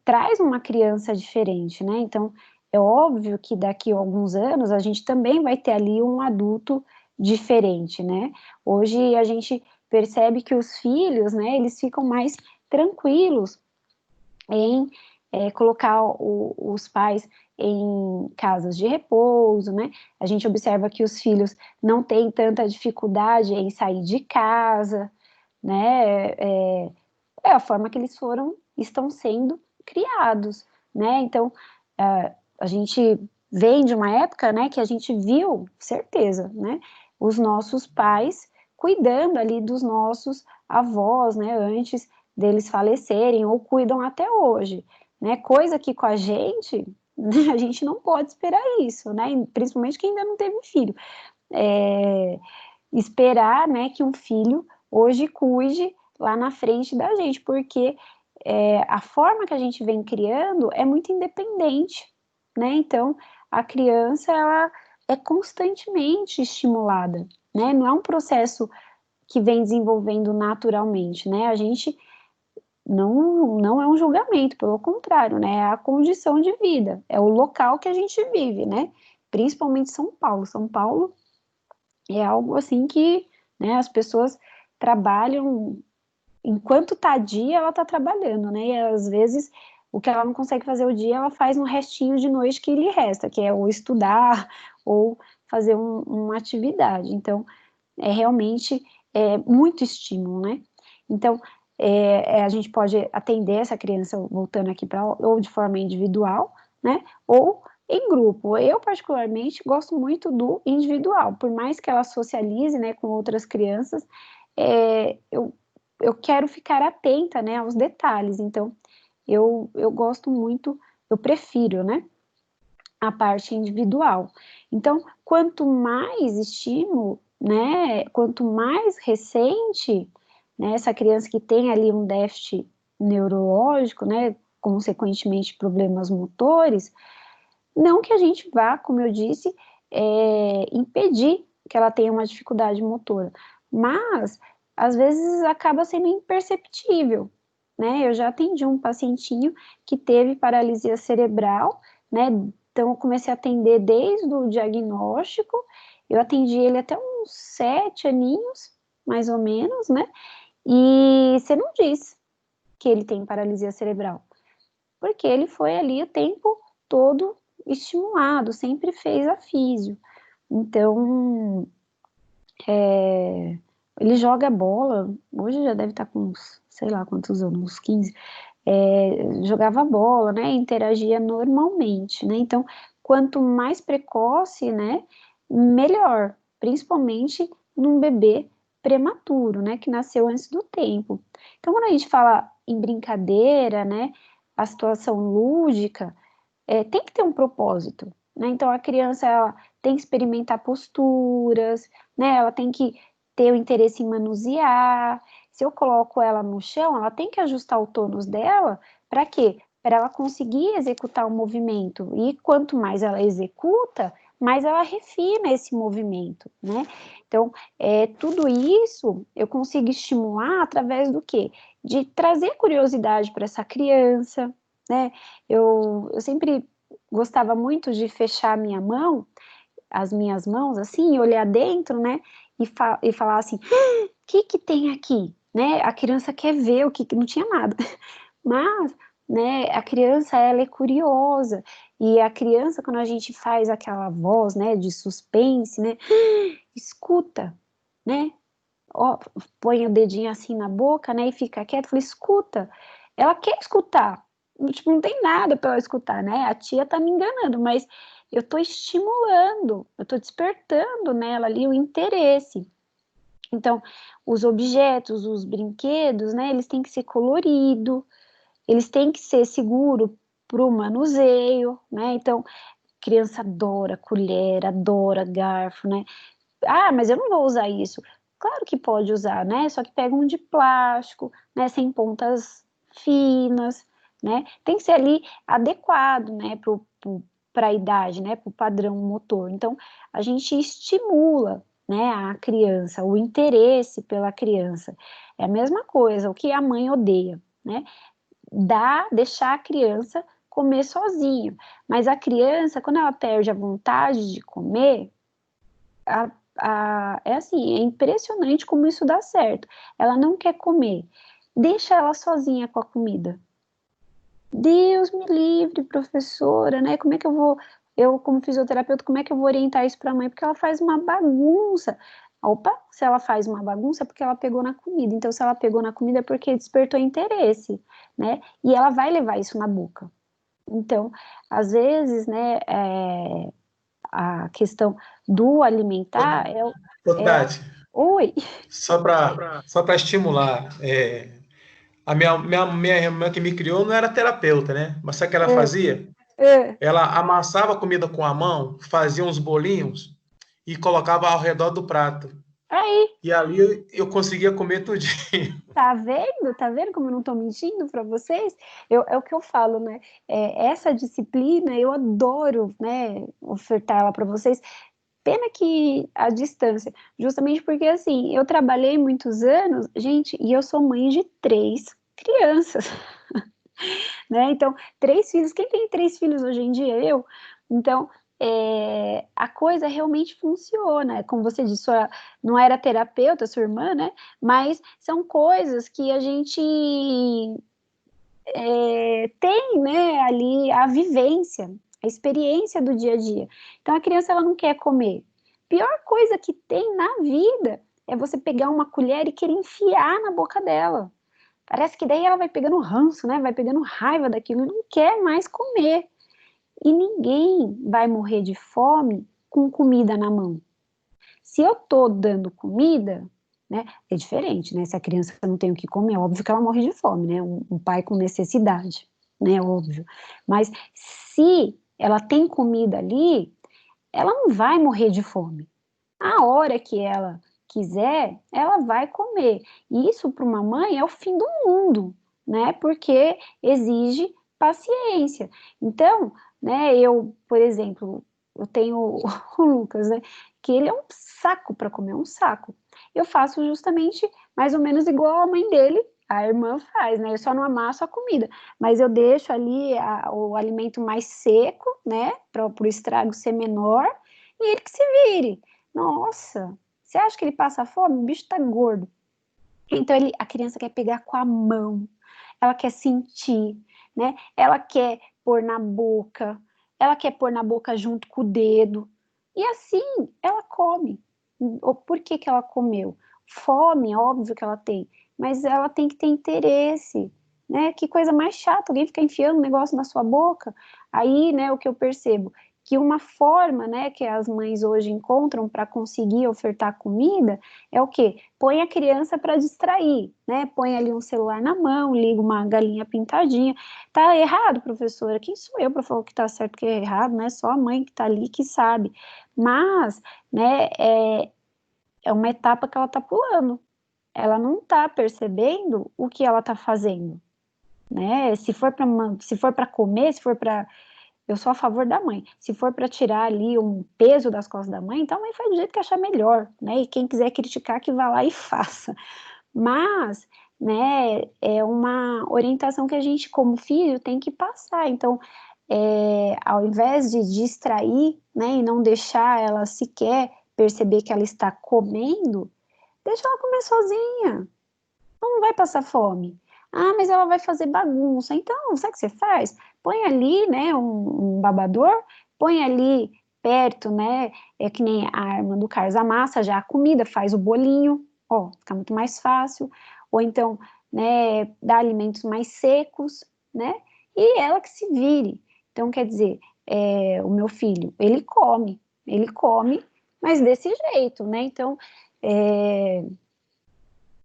traz uma criança diferente, né? Então, é óbvio que daqui a alguns anos a gente também vai ter ali um adulto diferente, né? Hoje a gente percebe que os filhos, né, eles ficam mais tranquilos em colocar os pais em casas de repouso, né? A gente observa que os filhos não têm tanta dificuldade em sair de casa, né? É a forma que eles estão sendo criados, né? Então, a gente vem de uma época, né, que a gente viu, certeza, né, os nossos pais cuidando ali dos nossos avós, né, antes deles falecerem, ou cuidam até hoje, né, coisa que com a gente, né, a gente não pode esperar isso, né, principalmente quem ainda não teve filho, esperar, né, que um filho hoje cuide lá na frente da gente, porque a forma que a gente vem criando é muito independente, né? Então, a criança, ela é constantemente estimulada, né? Não é um processo que vem desenvolvendo naturalmente, né? A gente não é um julgamento, pelo contrário, né? É a condição de vida, é o local que a gente vive, né? Principalmente São Paulo. São Paulo é algo assim que, né, as pessoas trabalham enquanto tá dia, ela tá trabalhando, né? E às vezes o que ela não consegue fazer o dia, ela faz no restinho de noite que lhe resta, que é ou estudar ou fazer uma atividade. Então, é realmente muito estímulo, né? Então, a gente pode atender essa criança, voltando aqui para ou de forma individual, né? Ou em grupo. Eu, particularmente, gosto muito do individual, por mais que ela socialize, né, com outras crianças, eu quero ficar atenta, né, aos detalhes. Então, eu gosto muito, eu prefiro, né, a parte individual. Então, quanto mais estímulo, né, quanto mais recente, né, essa criança que tem ali um déficit neurológico, né, consequentemente problemas motores, não que a gente vá, como eu disse, impedir que ela tenha uma dificuldade motora, mas às vezes acaba sendo imperceptível, né? Eu já atendi um pacientinho que teve paralisia cerebral, né? Então, eu comecei a atender desde o diagnóstico, eu atendi ele até uns 7 aninhos, mais ou menos, né? E você não diz que ele tem paralisia cerebral, porque ele foi ali o tempo todo estimulado, sempre fez a físio. Então, ele joga bola, hoje já deve estar com uns, sei lá quantos anos, uns 15, jogava bola, né, interagia normalmente, né, então, quanto mais precoce, né, melhor, principalmente num bebê prematuro, né, que nasceu antes do tempo. Então, quando a gente fala em brincadeira, né, a situação lúdica, tem que ter um propósito, né? Então a criança ela tem que experimentar posturas, né? Ela tem que ter o interesse em manusear. Se eu coloco ela no chão, ela tem que ajustar o tônus dela, para quê? Para ela conseguir executar o movimento. E quanto mais ela executa, mais ela refina esse movimento, né? Então, tudo isso eu consigo estimular através do quê? De trazer curiosidade para essa criança, né? Eu sempre gostava muito de fechar a minha mão, as minhas mãos, assim, e olhar dentro, né? E falar assim: o que que tem aqui? Né? A criança quer ver o que não tinha nada. Mas, né, a criança, ela é curiosa. E a criança, quando a gente faz aquela voz, né, de suspense, né? Escuta, né? Ó, põe o dedinho assim na boca, né, e fica quieto, fala, escuta. Ela quer escutar. Tipo, não tem nada para ela escutar, né? A tia tá me enganando, mas eu tô estimulando, eu tô despertando nela ali o interesse. Então, os objetos, os brinquedos, né, eles têm que ser coloridos, eles têm que ser seguro para o manuseio, né? Então, criança adora colher, adora garfo, né? Ah, mas eu não vou usar isso. Claro que pode usar, né? Só que pega um de plástico, né? Sem pontas finas, né? Tem que ser ali adequado, né? Para a idade, né? Para o padrão motor. Então, a gente estimula, né? A criança, o interesse pela criança. É a mesma coisa, o que a mãe odeia, né? Deixar a criança comer sozinho. Mas a criança, quando ela perde a vontade de comer, é assim, é impressionante como isso dá certo. Ela não quer comer, deixa ela sozinha com a comida. Deus me livre, professora, né? Como é que eu como fisioterapeuta, como é que eu vou orientar isso para a mãe? Porque ela faz uma bagunça. Opa, se ela faz uma bagunça é porque ela pegou na comida. Então, se ela pegou na comida é porque despertou interesse, né? E ela vai levar isso na boca. Então, às vezes, né, a questão do alimentar Ô, é Tati, oi. só para estimular, a minha irmã que me criou não era terapeuta, né? Mas sabe o que ela É, fazia? é. Ela amassava a comida com a mão, fazia uns bolinhos e colocava ao redor do prato. Aí, E ali eu conseguia comer tudinho. tá vendo? Tá vendo como eu não tô mentindo para vocês? É o que eu falo, né? Essa disciplina eu adoro, né, ofertar ela para vocês. Pena que a distância, justamente porque assim, eu trabalhei muitos anos, gente, e eu sou mãe de 3 crianças, né? Então, 3 filhos, quem tem 3 filhos hoje em dia? Eu. Então, a coisa realmente funciona. Como você disse, não era terapeuta, sua irmã, né? Mas são coisas que a gente tem, né, ali a vivência, a experiência do dia a dia. Então, a criança ela não quer comer. Pior coisa que tem na vida é você pegar uma colher e querer enfiar na boca dela. Parece que daí ela vai pegando ranço, né? Vai pegando raiva daquilo e não quer mais comer. E ninguém vai morrer de fome com comida na mão. Se eu tô dando comida, né? É diferente, né? Se a criança não tem o que comer, é óbvio que ela morre de fome, né? Um pai com necessidade, né? Óbvio. Mas se ela tem comida ali, ela não vai morrer de fome. A hora que ela quiser, ela vai comer. E isso para uma mãe é o fim do mundo, né? Porque exige paciência. Então, né, eu, por exemplo, eu tenho o Lucas, né, que ele é um saco para comer, um saco. Eu faço justamente mais ou menos igual a mãe dele, A irmã faz, né? Eu só não amasso a comida, mas eu deixo ali o alimento mais seco, né? Para o estrago ser menor e ele que se vire. Nossa, você acha que ele passa fome? O bicho tá gordo. Então a criança quer pegar com a mão, ela quer sentir, né? Ela quer pôr na boca, ela quer pôr na boca junto com o dedo. E assim ela come. Por que que ela comeu? Fome, óbvio que ela tem, mas ela tem que ter interesse, né? Que coisa mais chata, alguém ficar enfiando um negócio na sua boca. Aí, né, o que eu percebo, que uma forma, né, que as mães hoje encontram para conseguir ofertar comida é o quê? Põe a criança para distrair, né? Põe ali um celular na mão, liga uma galinha pintadinha. Tá errado, professora? Quem sou eu para falar o que tá certo e o que é errado, né? Só a mãe que tá ali que sabe. Mas, né, é uma etapa que ela tá pulando. Ela não tá percebendo o que ela tá fazendo, né? Se for para comer, se for para eu sou a favor da mãe. Se for para tirar ali um peso das costas da mãe, então a mãe faz do jeito que achar melhor, né? E quem quiser criticar, que vá lá e faça. Mas, né, é uma orientação que a gente, como filho, tem que passar. Então, ao invés de distrair, né, e não deixar ela sequer perceber que ela está comendo, deixa ela comer sozinha. Não vai passar fome. Ah, mas ela vai fazer bagunça. Então, sabe o que você faz? Põe ali, né, um babador, põe ali perto, né, é que nem a arma do Carlos, amassa já a comida, faz o bolinho, ó, fica muito mais fácil. Ou então, né, dá alimentos mais secos, né, e ela que se vire. Então, quer dizer, o meu filho, ele come, mas desse jeito, né, então,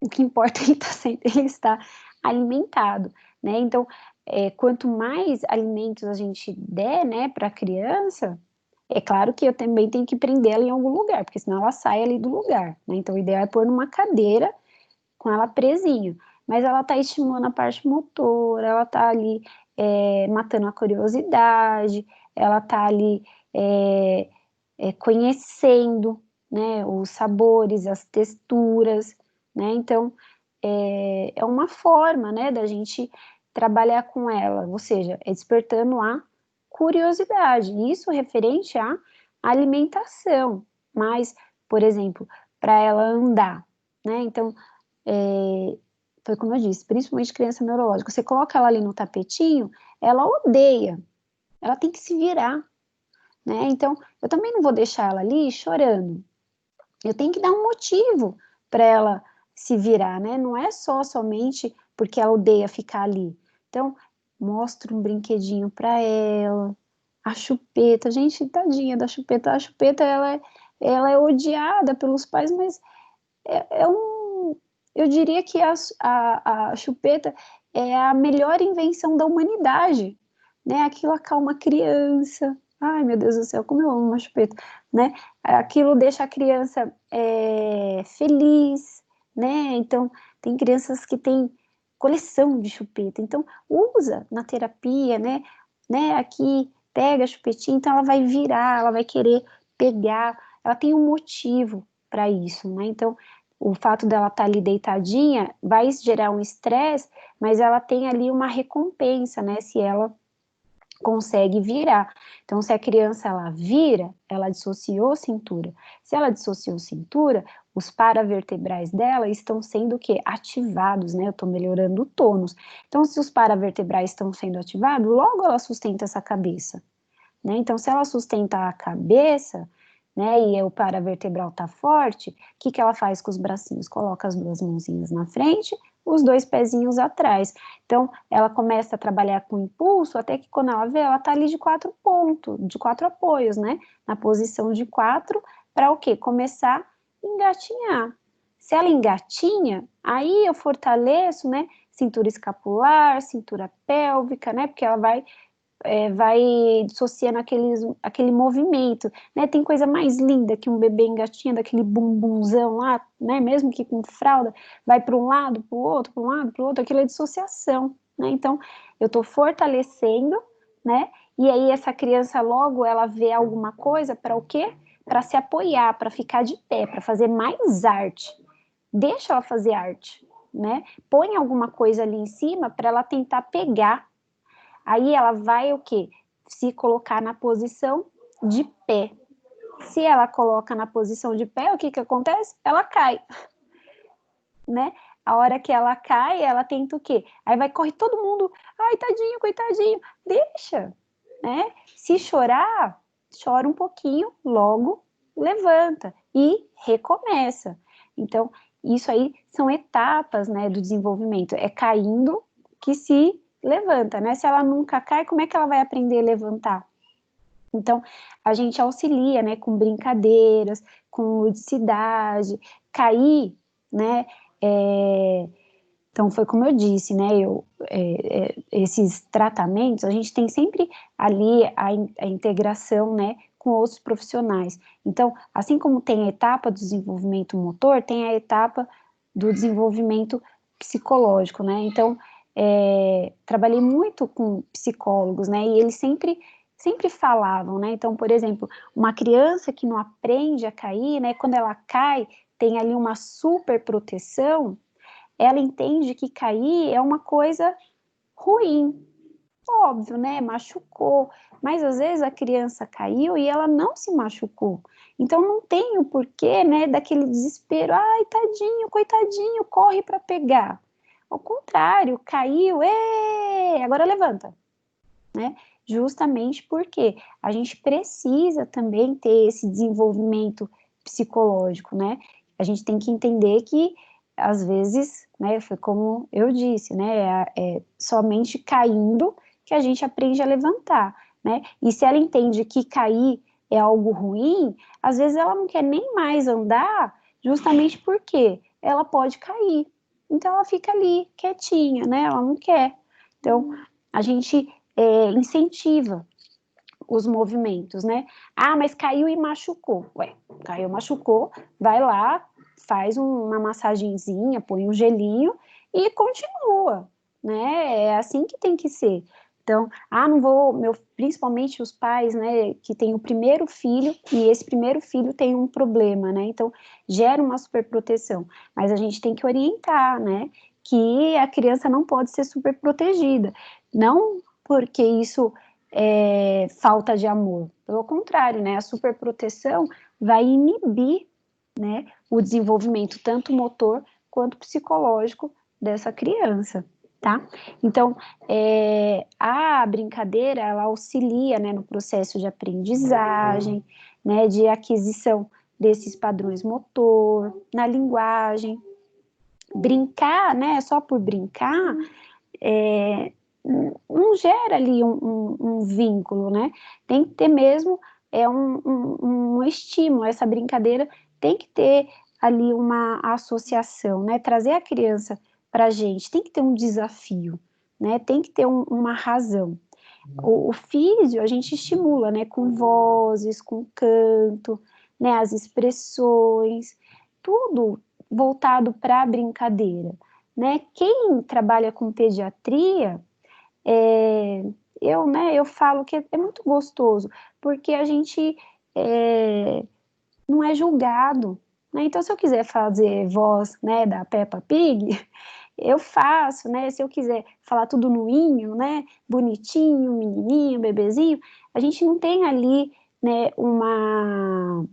o que importa é ele está alimentado, né? Então, quanto mais alimentos a gente der, né, para a criança, é claro que eu também tenho que prender ela em algum lugar, porque senão ela sai ali do lugar, né? Então, o ideal é pôr numa cadeira com ela presinho, mas ela está estimulando a parte motora, ela está ali matando a curiosidade, ela está ali conhecendo, né, os sabores, as texturas, né? Então, é uma forma, né, da gente trabalhar com ela, ou seja, é despertando a curiosidade, isso referente à alimentação, mas, por exemplo, para ela andar, né? Então, foi como eu disse, principalmente criança neurológica, você coloca ela ali no tapetinho, ela odeia, ela tem que se virar, né? Então, eu também não vou deixar ela ali chorando. Eu tenho que dar um motivo para ela se virar, né? Não é somente porque ela odeia ficar ali. Então, mostra um brinquedinho para ela. A chupeta, gente, tadinha da chupeta. A chupeta, ela é odiada pelos pais, mas eu diria que a chupeta é a melhor invenção da humanidade, né? Aquilo acalma a criança. Ai, meu Deus do céu, como eu amo uma chupeta, né? Aquilo deixa a criança feliz, né? Então, tem crianças que têm coleção de chupeta, então usa na terapia, né? Aqui pega a chupetinha, então ela vai virar, ela vai querer pegar, ela tem um motivo para isso, né? Então, o fato dela estar ali deitadinha vai gerar um estresse, mas ela tem ali uma recompensa, né? Se ela consegue virar. Então, se a criança ela vira, ela dissociou cintura. Se ela dissociou cintura, os paravertebrais dela estão sendo o quê? Ativados, né? Eu estou melhorando o tônus. Então, se os paravertebrais estão sendo ativados, logo ela sustenta essa cabeça, né? Então, se ela sustenta a cabeça, né, e o paravertebral tá forte, o que que ela faz com os bracinhos? Coloca as duas mãozinhas na frente, os dois pezinhos atrás. Então, ela começa a trabalhar com impulso, até que quando ela vê, ela tá ali de 4 pontos, de 4 apoios, né? Na posição de 4, para o quê? Começar a engatinhar. Se ela engatinha, aí eu fortaleço, né? Cintura escapular, cintura pélvica, né? Porque ela vai dissociando aquele movimento, né? Tem coisa mais linda que um bebê engatinha, daquele bumbumzão lá, né? Mesmo que com fralda, vai para um lado, para o outro, para um lado, para o outro, aquilo é dissociação, né? Então, eu estou fortalecendo, né? E aí essa criança logo, ela vê alguma coisa para o quê? Para se apoiar, para ficar de pé, para fazer mais arte. Deixa ela fazer arte, né? Põe alguma coisa ali em cima para ela tentar pegar. Aí ela vai o quê? Se colocar na posição de pé. Se ela coloca na posição de pé, o que que acontece? Ela cai, né? A hora que ela cai, ela tenta o quê? Aí vai correr todo mundo, ai, tadinho, coitadinho, deixa, né? Se chorar, chora um pouquinho, logo levanta e recomeça. Então, isso aí são etapas, né, do desenvolvimento. É caindo que se levanta, né? Se ela nunca cai, como é que ela vai aprender a levantar? Então, a gente auxilia, né, com brincadeiras, com ludicidade, cair, né, então foi como eu disse, né, esses tratamentos, a gente tem sempre ali a integração, né, com outros profissionais. Então, assim como tem a etapa do desenvolvimento motor, tem a etapa do desenvolvimento psicológico, né, então, trabalhei muito com psicólogos, né, e eles sempre falavam, né, então, por exemplo, uma criança que não aprende a cair, né, quando ela cai, tem ali uma super proteção, ela entende que cair é uma coisa ruim, óbvio, né? Machucou, mas às vezes a criança caiu e ela não se machucou. Então não tem o porquê, né, daquele desespero, ai, tadinho, coitadinho, corre para pegar. Ao contrário, caiu, agora levanta, né? Justamente porque a gente precisa também ter esse desenvolvimento psicológico, né? A gente tem que entender que às vezes, né, foi como eu disse, né, é somente caindo que a gente aprende a levantar, né? E se ela entende que cair é algo ruim, às vezes ela não quer nem mais andar, justamente porque ela pode cair. Então ela fica ali quietinha, né? Ela não quer. Então a gente incentiva os movimentos, né? Ah, mas caiu e machucou. Ué, caiu, machucou, vai lá, faz uma massagenzinha, põe um gelinho e continua, né? É assim que tem que ser. Então, não vou, principalmente os pais, né, que têm o primeiro filho e esse primeiro filho tem um problema, né? Então, gera uma superproteção. Mas a gente tem que orientar, né, que a criança não pode ser super protegida. Não porque isso falta de amor. Pelo contrário, né? A superproteção vai inibir, né, o desenvolvimento tanto motor quanto psicológico dessa criança, tá? Então, a brincadeira, ela auxilia, né, no processo de aprendizagem, né, de aquisição desses padrões motor, na linguagem. Brincar, né, só por brincar, não gera ali um vínculo, né? Tem que ter mesmo um estímulo, essa brincadeira tem que ter ali uma associação, né? Trazer a criança para a gente, tem que ter um desafio, né? Tem que ter uma razão. O físio a gente estimula, né? Com vozes, com canto, né? As expressões, tudo voltado para a brincadeira, né? Quem trabalha com pediatria é, eu falo que é muito gostoso, porque a gente não é julgado, né? Então, se eu quiser fazer voz, né, da Peppa Pig, eu faço, né? Se eu quiser falar tudo no inho, né, bonitinho, menininho, bebezinho, a gente não tem ali, né, uma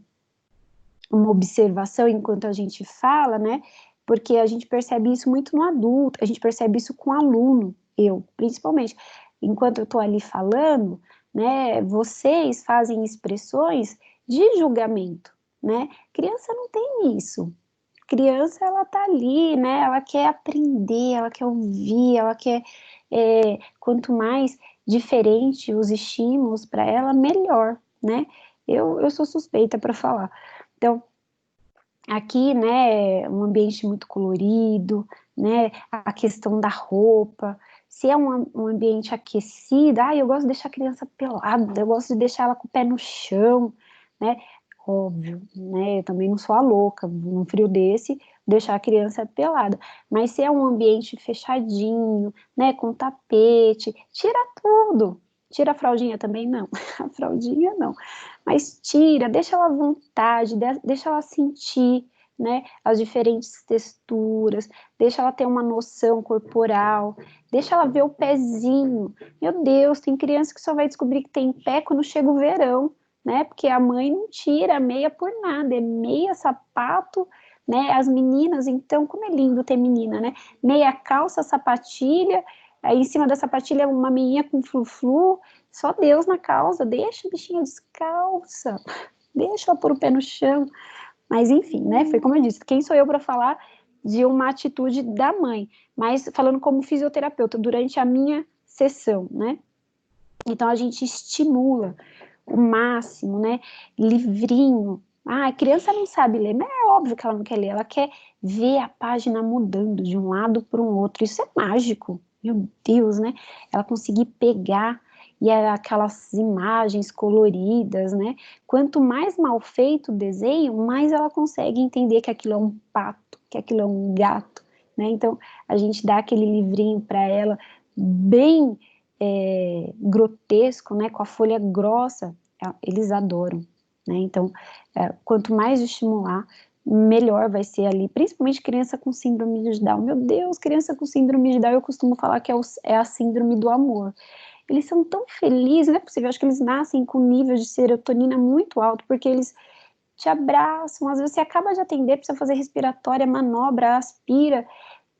observação enquanto a gente fala, né? Porque a gente percebe isso muito no adulto, a gente percebe isso com o aluno, eu, principalmente. Enquanto eu estou ali falando, né, vocês fazem expressões de julgamento, né? Criança não tem isso. Criança, ela tá ali, né? Ela quer aprender, ela quer ouvir, ela quer, quanto mais diferente os estímulos para ela, melhor, né? Eu sou suspeita para falar. Então, aqui, né, um ambiente muito colorido, né, a questão da roupa, se é um ambiente aquecido, eu gosto de deixar a criança pelada, eu gosto de deixar ela com o pé no chão, né, óbvio, né, eu também não sou a louca, num frio desse, deixar a criança pelada, mas se é um ambiente fechadinho, né, com tapete, tira tudo, tira a fraldinha também, não, a fraldinha não, mas tira, deixa ela à vontade, deixa ela sentir, né, as diferentes texturas, deixa ela ter uma noção corporal, deixa ela ver o pezinho. Meu Deus, tem criança que só vai descobrir que tem pé quando chega o verão, né, porque a mãe não tira a meia por nada, é meia, sapato, né, as meninas, então, como é lindo ter menina, né, meia calça, sapatilha, aí em cima da sapatilha uma meinha com flu-flu, só Deus na causa, deixa a bichinha descalça, deixa ela pôr o pé no chão, mas enfim, né, foi como eu disse, quem sou eu para falar de uma atitude da mãe, mas falando como fisioterapeuta, durante a minha sessão, né, então a gente estimula o máximo, né, livrinho, a criança não sabe ler, mas é óbvio que ela não quer ler, ela quer ver a página mudando de um lado para um outro, isso é mágico, meu Deus, né, ela conseguir pegar e é aquelas imagens coloridas, né? Quanto mais mal feito o desenho, mais ela consegue entender que aquilo é um pato, que aquilo é um gato, né? Então, a gente dá aquele livrinho para ela bem grotesco, né? Com a folha grossa, eles adoram, né? Então, quanto mais estimular, melhor vai ser ali, principalmente criança com síndrome de Down. Meu Deus, criança com síndrome de Down, eu costumo falar que é a síndrome do amor. Eles são tão felizes, não é possível, acho que eles nascem com nível de serotonina muito alto, porque eles te abraçam, às vezes você acaba de atender, precisa fazer respiratória, manobra, aspira,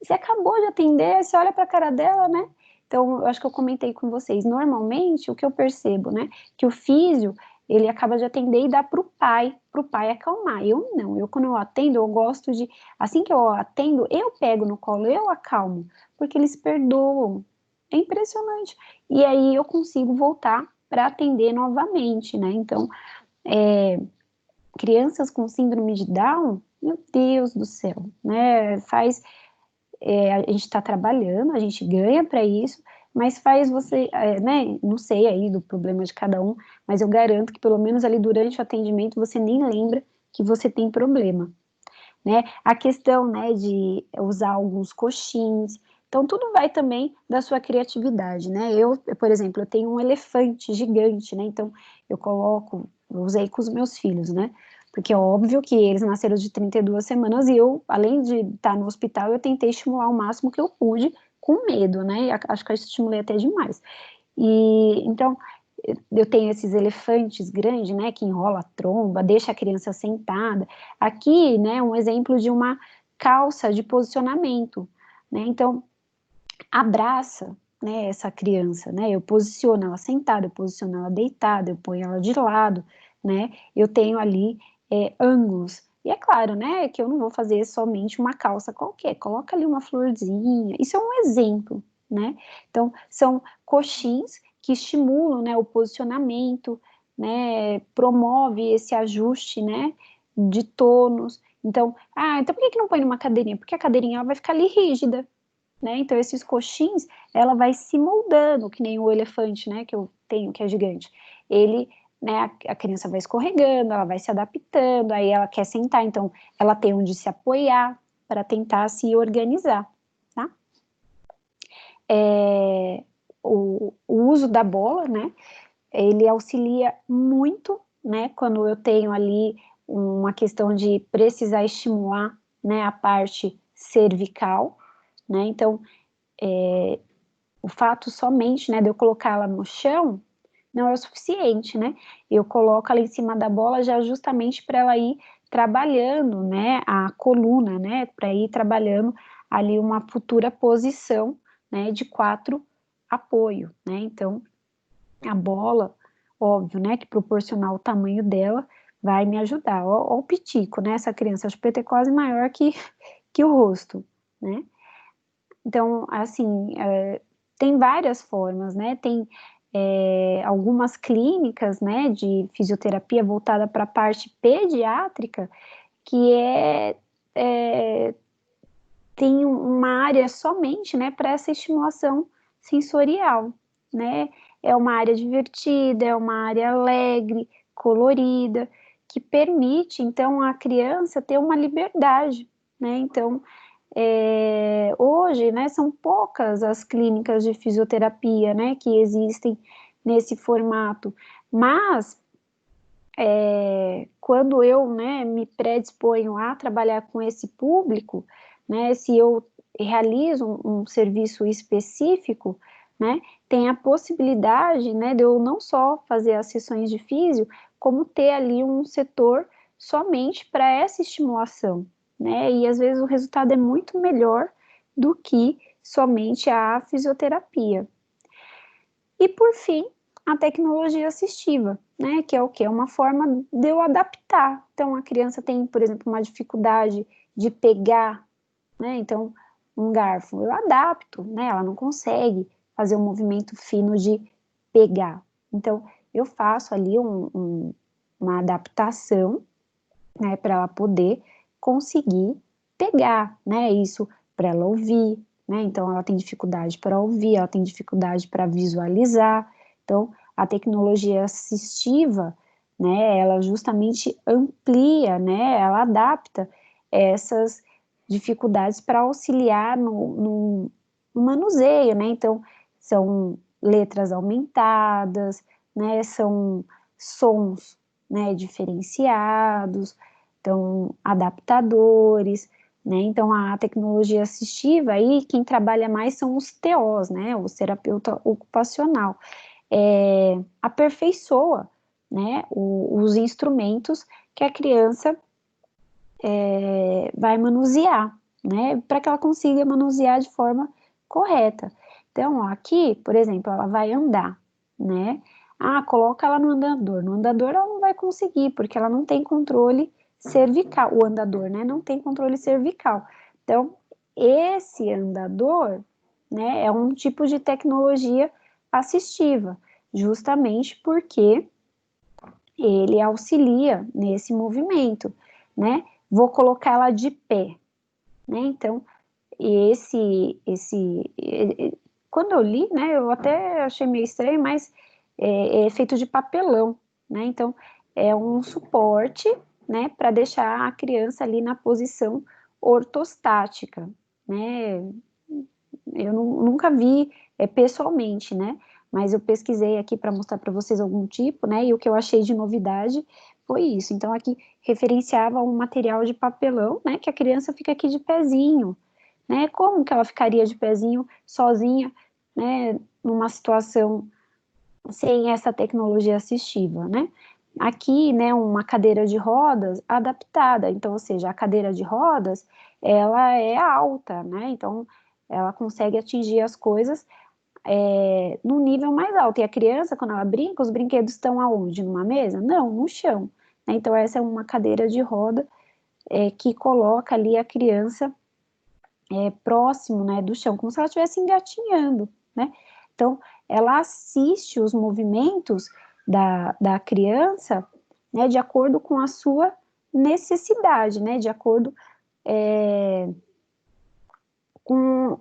você acabou de atender, você olha para a cara dela, né? Então, eu acho que eu comentei com vocês, normalmente, o que eu percebo, né, que o físio, ele acaba de atender e dá para o pai acalmar. Eu não, eu quando eu atendo, eu gosto de, assim que eu atendo, eu pego no colo, eu acalmo, porque eles perdoam. É impressionante. E aí eu consigo voltar para atender novamente, né? Então, crianças com síndrome de Down, meu Deus do céu, né? A gente está trabalhando, a gente ganha para isso, mas faz você, né? Não sei aí do problema de cada um, mas eu garanto que pelo menos ali durante o atendimento você nem lembra que você tem problema, né? A questão, né, de usar alguns coxins, então tudo vai também da sua criatividade, né? Por exemplo, eu tenho um elefante gigante, né? Então eu usei com os meus filhos, né? Porque é óbvio que eles nasceram de 32 semanas e eu, além de estar no hospital, eu tentei estimular o máximo que eu pude, com medo, né? Acho que eu estimulei até demais. E então eu tenho esses elefantes grandes, né, que enrola a tromba, deixa a criança sentada. Aqui, né, um exemplo de uma calça de posicionamento, né? Então, abraça, né, essa criança, né? Eu posiciono ela sentada, eu posiciono ela deitada, eu ponho ela de lado, né? Eu tenho ali ângulos. E é claro, né, que eu não vou fazer somente uma calça qualquer, coloca ali uma florzinha, isso é um exemplo, né? Então, são coxins que estimulam, né, o posicionamento, né, promove esse ajuste, né, de tônus. Então, então por que não põe numa cadeirinha? Porque a cadeirinha ela vai ficar ali rígida, né? Então, esses coxins, ela vai se moldando, que nem o elefante, né, que eu tenho, que é gigante. Ele, né, a criança vai escorregando, ela vai se adaptando, aí ela quer sentar, então ela tem onde se apoiar para tentar se organizar, tá? O uso da bola, né, ele auxilia muito, né, quando eu tenho ali uma questão de precisar estimular, né, a parte cervical, né, então, o fato somente, né, de eu colocá-la no chão, não é o suficiente, né, eu coloco ela em cima da bola já justamente para ela ir trabalhando, né, a coluna, né, para ir trabalhando ali uma futura posição, né, de 4 apoio, né, então, a bola, óbvio, né, que proporcional o tamanho dela, vai me ajudar. Ó o pitico, né, essa criança, acho que vai ter quase maior que o rosto, né. Então, assim, tem várias formas, né, tem algumas clínicas, né, de fisioterapia voltada para a parte pediátrica, que tem uma área somente, né, para essa estimulação sensorial, né, é uma área divertida, é uma área alegre, colorida, que permite, então, a criança ter uma liberdade, né, então, hoje, né, são poucas as clínicas de fisioterapia, né, que existem nesse formato, mas quando eu, né, me predisponho a trabalhar com esse público, né, se eu realizo um serviço específico, né, tem a possibilidade, né, de eu não só fazer as sessões de físio, como ter ali um setor somente para essa estimulação, né, e às vezes o resultado é muito melhor do que somente a fisioterapia. E por fim, a tecnologia assistiva, né, que é o quê? É uma forma de eu adaptar. Então, a criança tem, por exemplo, uma dificuldade de pegar, né, então, um garfo, eu adapto, né, ela não consegue fazer um movimento fino de pegar. Então, eu faço ali uma adaptação, né, para ela poder conseguir pegar, né, isso para ela ouvir, né, então ela tem dificuldade para ouvir, ela tem dificuldade para visualizar, então a tecnologia assistiva, né, ela justamente amplia, né, ela adapta essas dificuldades para auxiliar no manuseio, né, então são letras aumentadas, né, são sons, né, diferenciados, então adaptadores, né, então a tecnologia assistiva aí, quem trabalha mais são os TOs, né, os terapeuta ocupacional, aperfeiçoa, né, os instrumentos que a criança vai manusear, né, para que ela consiga manusear de forma correta. Então, ó, aqui, por exemplo, ela vai andar, né, coloca ela no andador. No andador ela não vai conseguir, porque ela não tem controle cervical. O andador, né, não tem controle cervical. Então, esse andador, né, é um tipo de tecnologia assistiva, justamente porque ele auxilia nesse movimento, né? Vou colocar ela de pé, né? Então, quando eu li, né, eu até achei meio estranho, mas é feito de papelão, né? Então, é um suporte, né, para deixar a criança ali na posição ortostática, né? Eu nunca vi pessoalmente, né? Mas eu pesquisei aqui para mostrar para vocês algum tipo, né? E o que eu achei de novidade foi isso. Então, aqui referenciava um material de papelão, né? Que a criança fica aqui de pezinho, né? Como que ela ficaria de pezinho sozinha, né? Numa situação sem essa tecnologia assistiva, né? Aqui, né, uma cadeira de rodas adaptada, então, ou seja, a cadeira de rodas, ela é alta, né, então, ela consegue atingir as coisas num nível mais alto, e a criança, quando ela brinca, os brinquedos estão aonde? Numa mesa? Não, no chão, né? Então, essa é uma cadeira de roda que coloca ali a criança próximo, né, do chão, como se ela estivesse engatinhando, né? Então, ela assiste os movimentos da criança, né, de acordo com a sua necessidade, né, de acordo com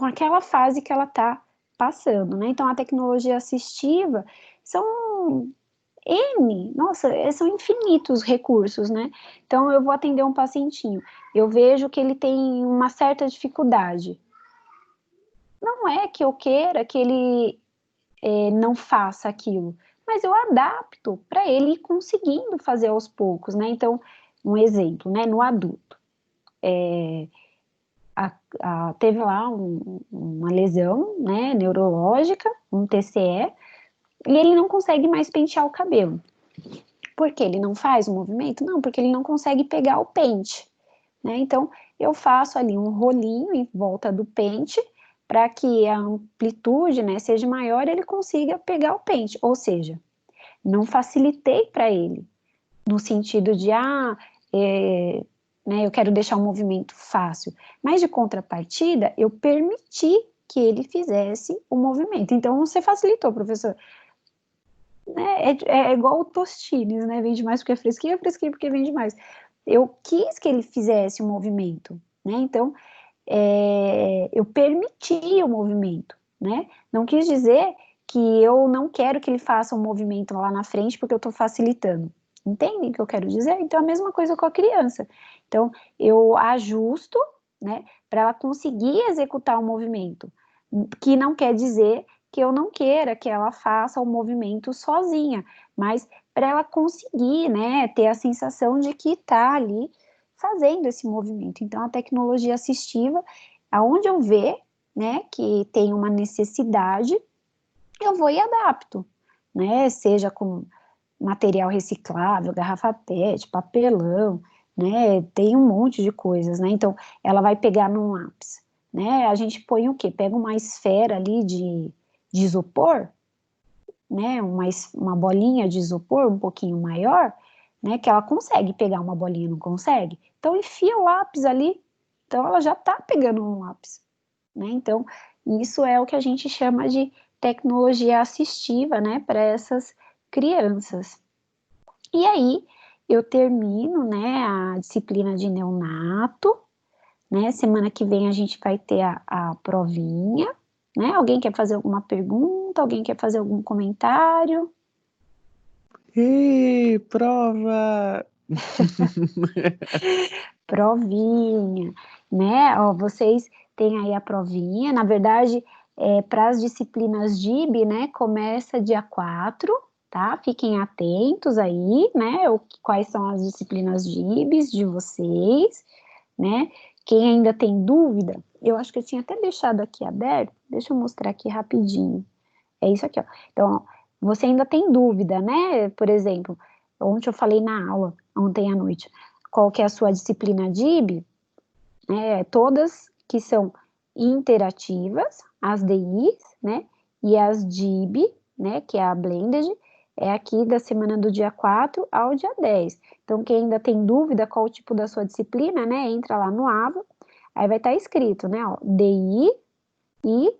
aquela fase que ela está passando, né? Então, a tecnologia assistiva são nossa, são infinitos recursos, né? Então, eu vou atender um pacientinho, eu vejo que ele tem uma certa dificuldade. Não é que eu queira que ele não faça aquilo, mas eu adapto para ele ir conseguindo fazer aos poucos, né? Então, um exemplo, né? No adulto, teve lá uma lesão, né? Neurológica, um TCE, e ele não consegue mais pentear o cabelo. Por que ele não faz o movimento? Não, porque ele não consegue pegar o pente, né? Então, eu faço ali um rolinho em volta do pente para que a amplitude, né, seja maior e ele consiga pegar o pente. Ou seja, não facilitei para ele, no sentido de, né, eu quero deixar o movimento fácil. Mas, de contrapartida, eu permiti que ele fizesse o movimento. Então, você facilitou, professor. É igual o Tostines, né? Vende mais porque é fresquinho porque vende mais. Eu quis que ele fizesse o movimento, né? Então, eu permiti o movimento, né? Não quis dizer que eu não quero que ele faça um movimento lá na frente porque eu estou facilitando. Entendem o que eu quero dizer? Então, a mesma coisa com a criança. Então, eu ajusto, né, para ela conseguir executar o movimento, que não quer dizer que eu não queira que ela faça o movimento sozinha, mas para ela conseguir, né, ter a sensação de que está ali fazendo esse movimento. Então, a tecnologia assistiva, aonde eu ver, né, que tem uma necessidade, eu vou e adapto, né, seja com material reciclável, garrafa PET, papelão, né, tem um monte de coisas, né, então ela vai pegar num lápis, né, a gente põe o quê? Pega uma esfera ali de isopor, né, uma bolinha de isopor um pouquinho maior, né, que ela consegue pegar uma bolinha, não consegue? Então enfia o lápis ali, então ela já está pegando um lápis, né, então isso é o que a gente chama de tecnologia assistiva, né, para essas crianças. E aí eu termino, né, a disciplina de neonato, né, semana que vem a gente vai ter a provinha, né, alguém quer fazer alguma pergunta, alguém quer fazer algum comentário? Prova! Provinha, né, ó, vocês têm aí a provinha, na verdade, para as disciplinas DIB, né, começa dia 4, tá? Fiquem atentos aí, né, quais são as disciplinas DIBs de vocês, né? Quem ainda tem dúvida, eu acho que eu tinha até deixado aqui aberto, deixa eu mostrar aqui rapidinho. É isso aqui, ó. Então, ó, você ainda tem dúvida, né? Por exemplo, ontem eu falei na aula, ontem à noite, qual que é a sua disciplina DIB? Todas que são interativas, as DIs, né? E as DIB, né? Que é a Blended, é aqui da semana do dia 4 ao dia 10. Então, quem ainda tem dúvida qual o tipo da sua disciplina, né? Entra lá no AVA, aí vai estar escrito, né? Ó, DI e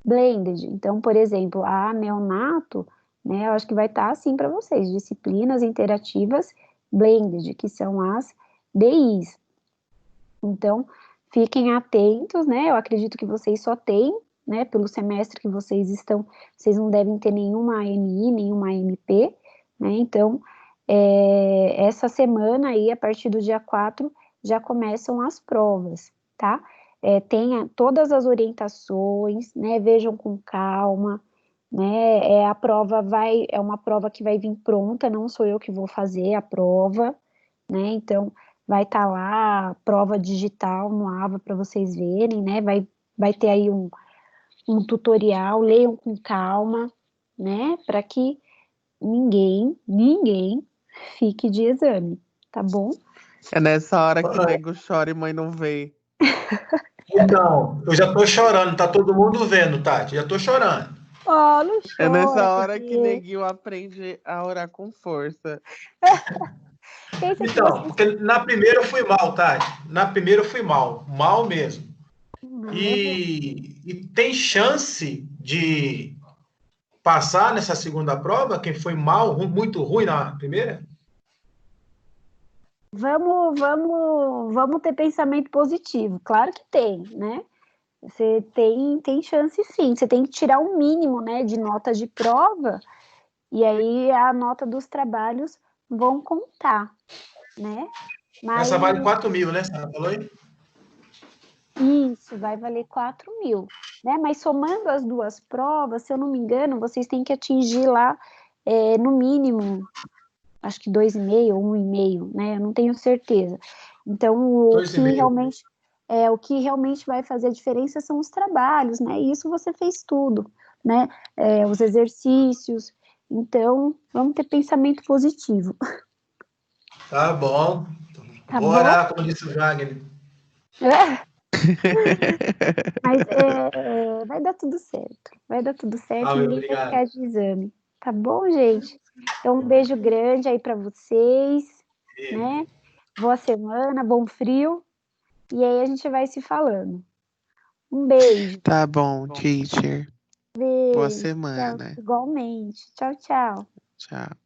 Blended. Então, por exemplo, a neonato, né? Eu acho que vai estar assim para vocês, disciplinas interativas Blended, que são as DIs. Então, fiquem atentos, né? Eu acredito que vocês só têm, né? Pelo semestre que vocês estão, vocês não devem ter nenhuma AMI, nenhuma AMP, né? Então, essa semana aí, a partir do dia 4, já começam as provas, tá? Tenha todas as orientações, né? Vejam com calma, né? É uma prova que vai vir pronta, não sou eu que vou fazer a prova, né? Então, vai estar lá a prova digital no AVA para vocês verem, né? Vai ter aí um tutorial, leiam com calma, né? Para que ninguém fique de exame, tá bom? É nessa hora que nego chora e mãe não vê. Então, eu já tô chorando, tá todo mundo vendo, Tati, já tô chorando. Oh, não É nessa chora, hora que bebê. neguinho aprende a orar com força. Pensa que Então, vocês... porque na primeira eu fui mal, Tati, na primeira eu fui mal mesmo. E tem chance de passar nessa segunda prova, quem foi mal, muito ruim na primeira? Vamos ter pensamento positivo, claro que tem, né? Você tem chance sim, você tem que tirar o mínimo, né, de nota de prova, e aí a nota dos trabalhos vão contar, né? Mas Essa vale 4.000, né? Você falou aí? isso vai valer 4.000, né? Mas somando as duas provas, se eu não me engano, vocês têm que atingir lá, no mínimo, acho que 2,5 ou 1,5, né? Eu não tenho certeza. Então, Dois e meio. o que realmente vai fazer a diferença são os trabalhos, né? E isso você fez tudo, né? Os exercícios. Então, vamos ter pensamento positivo. Tá bom. Tá Vou bom? orar, como disse o Wagner. Mas vai dar tudo certo. Vai dar tudo certo, Valeu, ninguém vai ficar obrigado. de exame. Tá bom, gente? Então, um beijo grande aí para vocês, né? Boa semana, bom frio. E aí a gente vai se falando. Um beijo. Tá bom, teacher. Boa Beijo. Tchau. semana. Igualmente. Tchau, tchau. Tchau.